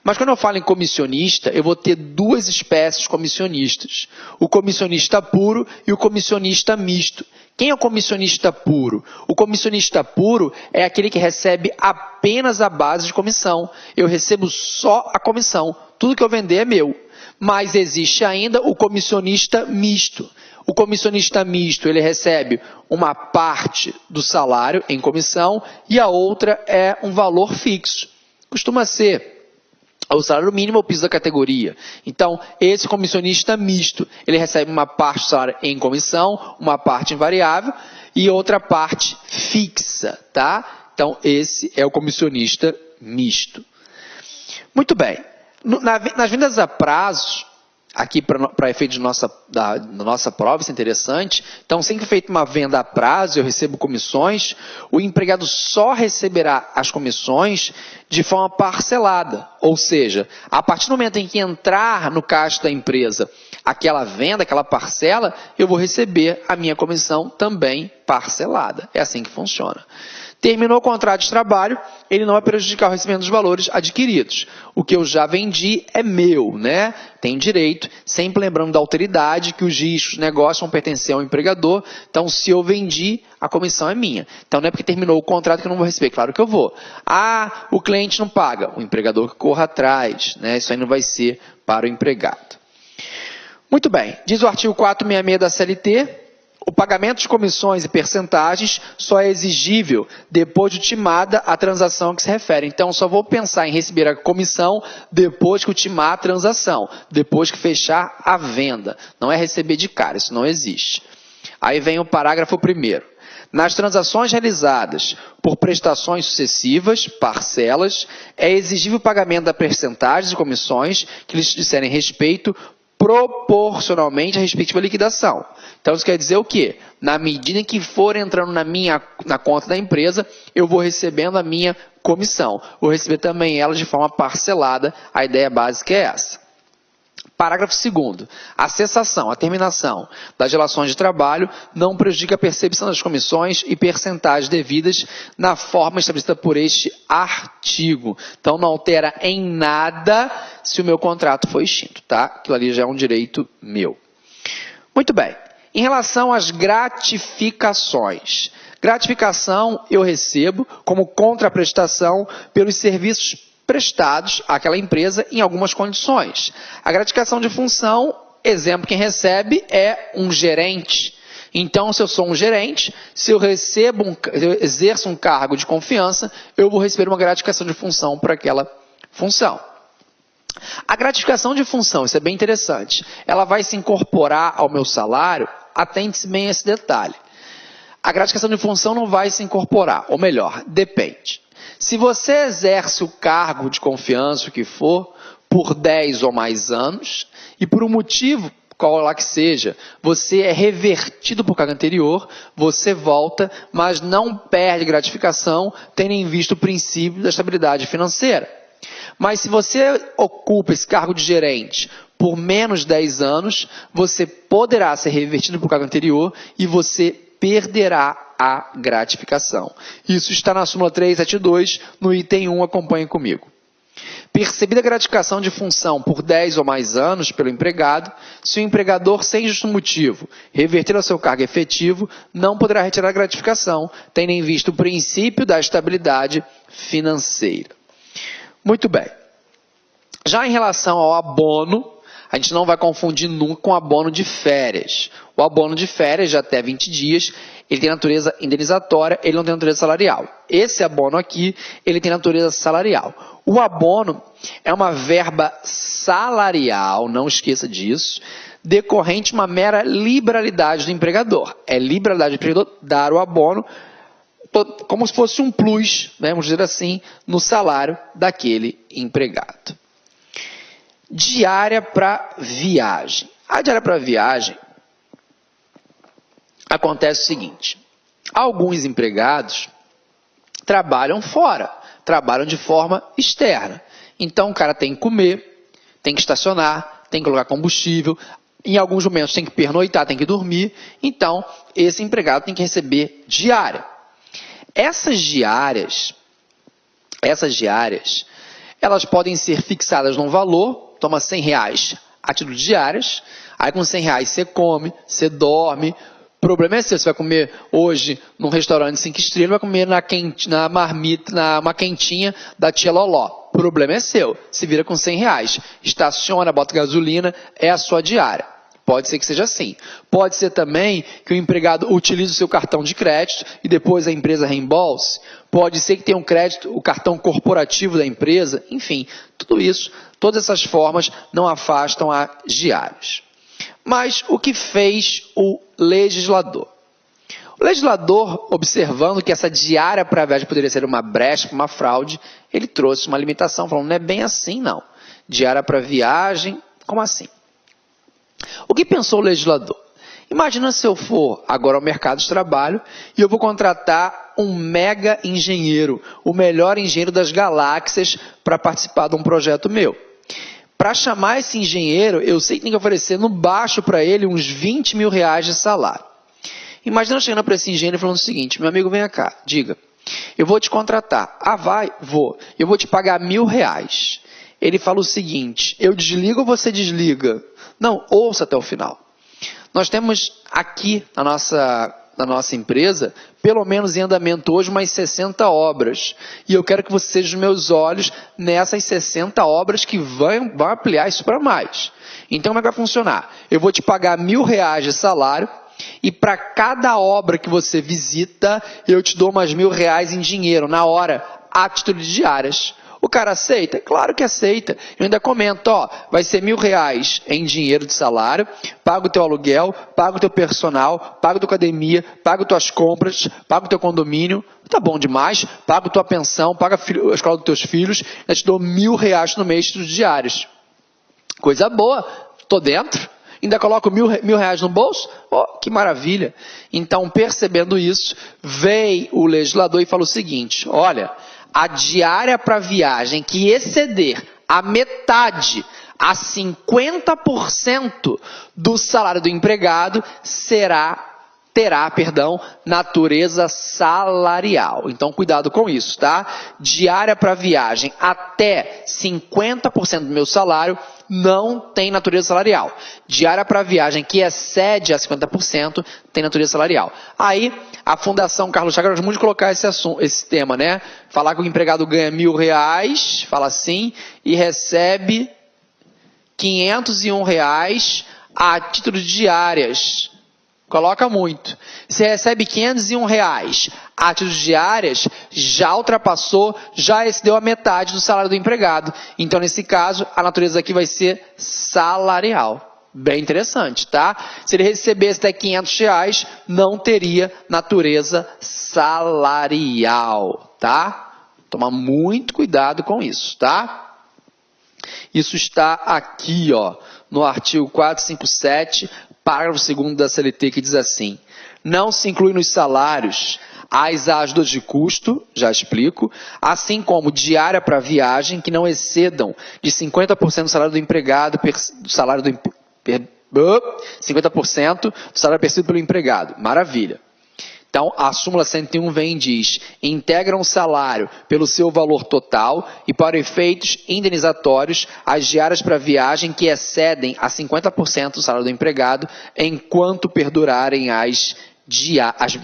Mas quando eu falo em comissionista, eu vou ter duas espécies de comissionistas. O comissionista puro e o comissionista misto. Quem é o comissionista puro? O comissionista puro é aquele que recebe apenas a base de comissão. Eu recebo só a comissão. Tudo que eu vender é meu. Mas existe ainda o comissionista misto. O comissionista misto, ele recebe uma parte do salário em comissão e a outra é um valor fixo. Costuma ser o salário mínimo ou o piso da categoria. Então, esse comissionista misto, ele recebe uma parte do salário em comissão, uma parte em variável e outra parte fixa, tá? Então, esse é o comissionista misto. Muito bem. Nas vendas a prazo, aqui para efeito da nossa prova, isso é interessante. Então, sempre feita uma venda a prazo, eu recebo comissões, o empregado só receberá as comissões de forma parcelada. Ou seja, a partir do momento em que entrar no caixa da empresa aquela venda, aquela parcela, eu vou receber a minha comissão também parcelada. É assim que funciona. Terminou o contrato de trabalho, ele não vai prejudicar o recebimento dos valores adquiridos. O que eu já vendi é meu, né? Tenho direito, sempre lembrando da alteridade, que os riscos, negócios vão pertencer ao empregador. Então, se eu vendi, a comissão é minha. Então, não é porque terminou o contrato que eu não vou receber. Claro que eu vou. Ah, o cliente não paga. O empregador que corra atrás, né? Isso aí não vai ser para o empregado. Muito bem. Diz o artigo 466 da CLT, o pagamento de comissões e percentagens só é exigível depois de ultimada a transação a que se refere. Então, só vou pensar em receber a comissão depois que ultimar a transação, depois que fechar a venda. Não é receber de cara, isso não existe. Aí vem o parágrafo 1º. Nas transações realizadas por prestações sucessivas, parcelas, é exigível o pagamento da percentagem de comissões que lhes disserem respeito proporcionalmente à respectiva liquidação. Então, isso quer dizer o quê? Na medida em que for entrando na conta da empresa, eu vou recebendo a minha comissão. Vou receber também ela de forma parcelada. A ideia básica é essa. Parágrafo 2º. A cessação, a terminação das relações de trabalho não prejudica a percepção das comissões e percentagens devidas na forma estabelecida por este artigo. Então, não altera em nada se o meu contrato foi extinto, tá? Aquilo ali já é um direito meu. Muito bem. Em relação às gratificações. Gratificação eu recebo como contraprestação pelos serviços prestados àquela empresa em algumas condições. A gratificação de função, exemplo, quem recebe é um gerente. Então, se eu sou um gerente, se eu exerço um cargo de confiança, eu vou receber uma gratificação de função por aquela função. A gratificação de função, isso é bem interessante, ela vai se incorporar ao meu salário, atente-se bem a esse detalhe. A gratificação de função não vai se incorporar, ou melhor, depende. Se você exerce o cargo de confiança, o que for, por 10 ou mais anos, e por um motivo, qual lá que seja, você é revertido por cargo anterior, você volta, mas não perde gratificação, tendo em vista o princípio da estabilidade financeira. Mas se você ocupa esse cargo de gerente por menos de 10 anos, você poderá ser revertido por cargo anterior e você perderá a gratificação. Isso está na súmula 372, no item 1, acompanhe comigo. Percebida a gratificação de função por 10 ou mais anos pelo empregado, se o empregador, sem justo motivo, reverter ao seu cargo efetivo, não poderá retirar a gratificação, tendo em vista o princípio da estabilidade financeira. Muito bem. Já em relação ao abono, a gente não vai confundir nunca com abono de férias. O abono de férias, de até 20 dias, ele tem natureza indenizatória, ele não tem natureza salarial. Esse abono aqui, ele tem natureza salarial. O abono é uma verba salarial, não esqueça disso, decorrente de uma mera liberalidade do empregador. É liberalidade do empregador dar o abono como se fosse um plus, né, vamos dizer assim, no salário daquele empregado. Diária para viagem. A diária para viagem acontece o seguinte: alguns empregados trabalham fora, trabalham de forma externa. Então o cara tem que comer, tem que estacionar, tem que colocar combustível, em alguns momentos tem que pernoitar, tem que dormir. Então esse empregado tem que receber diária. Essas diárias, elas podem ser fixadas num valor, toma R$100 a título de diárias, aí com R$100 você come, você dorme. O problema é seu, você vai comer hoje num restaurante 5 estrelas, vai comer na marmita, numa quentinha da tia Loló. O problema é seu, se vira com R$100. Estaciona, bota gasolina, é a sua diária. Pode ser que seja assim. Pode ser também que o empregado utilize o seu cartão de crédito e depois a empresa reembolse. Pode ser que tenha um crédito, o cartão corporativo da empresa. Enfim, tudo isso, todas essas formas não afastam as diárias. Mas o que fez o legislador? O legislador, observando que essa diária para viagem poderia ser uma brecha, uma fraude, ele trouxe uma limitação, falando, não é bem assim não. Diária para viagem, como assim? O que pensou o legislador? Imagina se eu for agora ao mercado de trabalho e eu vou contratar um mega engenheiro, o melhor engenheiro das galáxias para participar de um projeto meu. Para chamar esse engenheiro, eu sei que tem que oferecer no baixo para ele uns R$20 mil de salário. Imagina eu chegando para esse engenheiro e falando o seguinte: meu amigo, vem cá, diga, Eu vou te contratar. Ah, vai? Vou. Eu vou te pagar R$1.000. Ele fala o seguinte, eu desligo ou você desliga? Não, ouça até o final. Nós temos aqui na nossa empresa, pelo menos em andamento hoje, umas 60 obras. E eu quero que você seja os meus olhos nessas 60 obras que vão ampliar isso para mais. Então, como é que vai funcionar? Eu vou te pagar R$1.000 de salário e para cada obra que você visita, eu te dou mais R$1.000 em dinheiro, na hora, a título de diárias. O cara aceita? Claro que aceita. Eu ainda comento, ó, vai ser R$1.000 em dinheiro de salário, paga o teu aluguel, paga o teu personal, paga a tua academia, paga as tuas compras, paga o teu condomínio, tá bom demais, paga a tua pensão, paga a escola dos teus filhos, eu te dou R$1.000 no mês de diários. Coisa boa, tô dentro. Ainda coloco R$1.000 no bolso? Oh, que maravilha. Então, percebendo isso, veio o legislador e falou o seguinte, olha, a diária para viagem que exceder a metade, a 50% do salário do empregado, terá natureza salarial. Então, cuidado com isso, tá? Diária para viagem até 50% do meu salário não tem natureza salarial. Diária para viagem que excede a 50% tem natureza salarial. Aí, a Fundação Carlos Chagas gosta muito de colocar esse tema, né? Falar que o empregado ganha R$1.000, fala assim, e recebe R$501 a título de diárias. Coloca muito. Se recebe R$501 a título de diárias, já ultrapassou, já excedeu a metade do salário do empregado. Então, nesse caso, a natureza aqui vai ser salarial. Bem interessante, tá? Se ele recebesse até R$500, não teria natureza salarial, tá? Toma muito cuidado com isso, tá? Isso está aqui, ó, no artigo 457, parágrafo 2º da CLT, que diz assim, não se inclui nos salários as ajudas de custo, já explico, assim como diária para viagem, que não excedam de 50% do salário do empregado, 50% do salário percebido pelo empregado. Maravilha. Então, a súmula 101 vem e diz, integram o salário pelo seu valor total e para efeitos indenizatórios as diárias para viagem que excedem a 50% do salário do empregado enquanto perdurarem as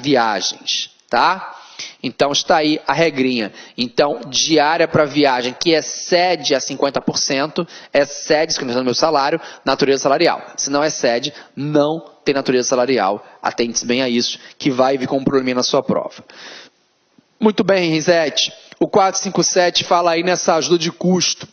viagens, tá? Então, está aí a regrinha. Então, diária para viagem que excede a 50%, excede 50% do meu salário, natureza salarial. Se não excede, não tem natureza salarial. Atente-se bem a isso, que vai vir com um probleminha na sua prova. Muito bem, Risete. O 457 fala aí nessa ajuda de custo.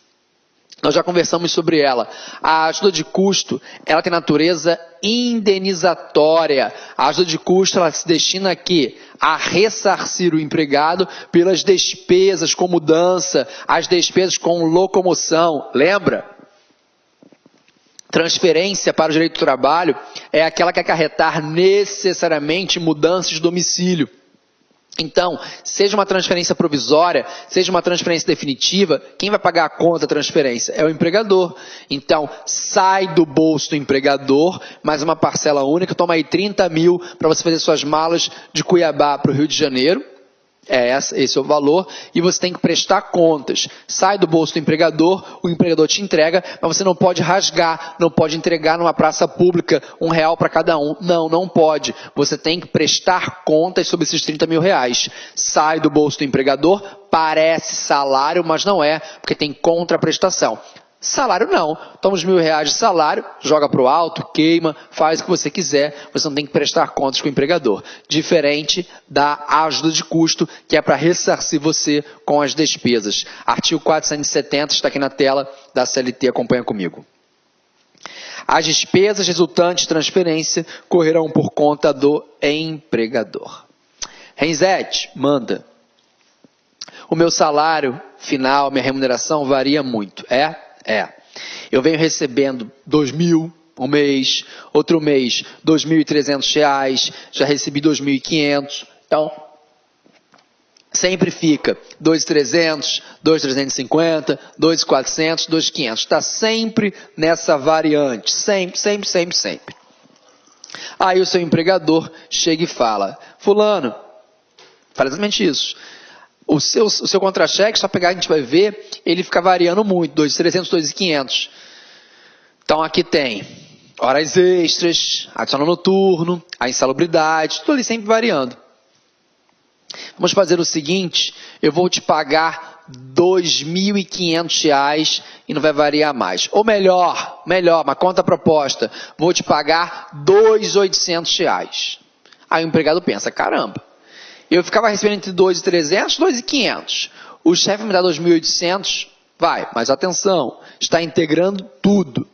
Nós já conversamos sobre ela. A ajuda de custo, ela tem natureza indenizatória. A ajuda de custo, ela se destina aqui a ressarcir o empregado pelas despesas com mudança, as despesas com locomoção. Lembra? Transferência para o direito do trabalho é aquela que acarretar necessariamente mudanças de domicílio. Então, seja uma transferência provisória, seja uma transferência definitiva, quem vai pagar a conta da transferência? É o empregador. Então, sai do bolso do empregador, mais uma parcela única, toma aí 30 mil para você fazer suas malas de Cuiabá para o Rio de Janeiro. Esse é o valor, e você tem que prestar contas. Sai do bolso do empregador, o empregador te entrega, mas você não pode rasgar, não pode entregar numa praça pública R$1 para cada um. Não pode. Você tem que prestar contas sobre esses 30 mil reais. Sai do bolso do empregador, parece salário, mas não é, porque tem contraprestação. Salário não. Toma os R$1.000 de salário, joga para o alto, queima, faz o que você quiser, você não tem que prestar contas com o empregador. Diferente da ajuda de custo, que é para ressarcir você com as despesas. Artigo 470 está aqui na tela da CLT, acompanha comigo. As despesas resultantes de transferência correrão por conta do empregador. Renzete, manda. O meu salário final, minha remuneração varia muito. Eu venho recebendo 2.000 um mês, outro mês R$2.300, já recebi 2.500, então sempre fica 2.300, 2.350, 2.400, 2.500, está sempre nessa variante, sempre. Aí o seu empregador chega e fala, fulano, fala exatamente isso, O seu contra-cheque, só pegar, a gente vai ver, ele fica variando muito, 2.300, 2.500. Então aqui tem horas extras, adicional noturno, a insalubridade, tudo ali sempre variando. Vamos fazer o seguinte, eu vou te pagar R$ 2.500 e não vai variar mais. Ou melhor, uma conta proposta, vou te pagar R$ 2.800. Aí o empregado pensa, caramba, eu ficava recebendo entre 2.300 e 2.500. O chefe me dá 2.800, vai, mas atenção, está integrando tudo.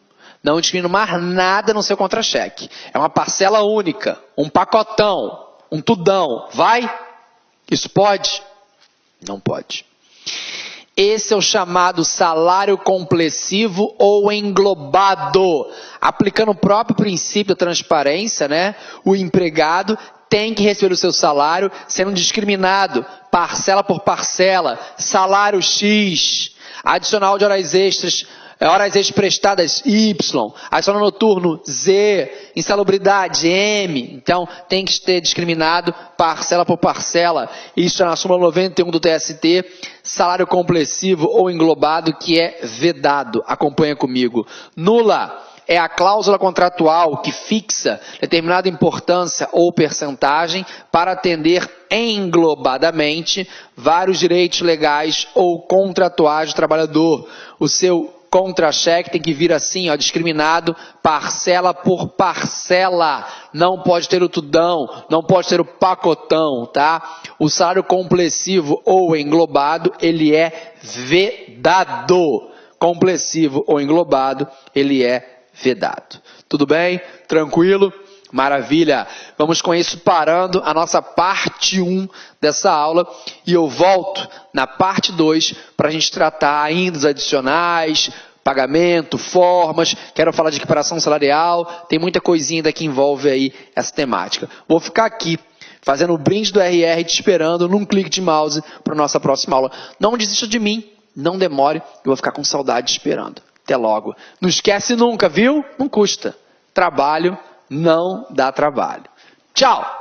Não discrimina mais nada no seu contra-cheque. É uma parcela única, um pacotão, um tudão. Vai? Isso pode? Não pode. Esse é o chamado salário complessivo ou englobado. Aplicando o próprio princípio da transparência, né? O empregado tem que receber o seu salário sendo discriminado, parcela por parcela, salário X, adicional de horas extras prestadas Y, adicional noturno Z, insalubridade M. Então, tem que ter discriminado parcela por parcela. Isso é na súmula 91 do TST, salário complessivo ou englobado que é vedado. Acompanha comigo. Nula é a cláusula contratual que fixa determinada importância ou percentagem para atender englobadamente vários direitos legais ou contratuais do trabalhador. O seu contra-cheque tem que vir assim, ó, discriminado, parcela por parcela. Não pode ter o tudão, não pode ter o pacotão, tá? O salário complessivo ou englobado, ele é vedado. Complessivo ou englobado, ele é vedado. Tudo bem? Tranquilo? Maravilha! Vamos com isso parando a nossa parte 1 dessa aula e eu volto na parte 2 para a gente tratar ainda os adicionais, pagamento, formas, quero falar de equiparação salarial, tem muita coisinha ainda que envolve aí essa temática. Vou ficar aqui fazendo o brinde do RR te esperando num clique de mouse para a nossa próxima aula. Não desista de mim, não demore, eu vou ficar com saudade esperando. Até logo. Não esquece nunca, viu? Não custa. Trabalho não dá trabalho. Tchau!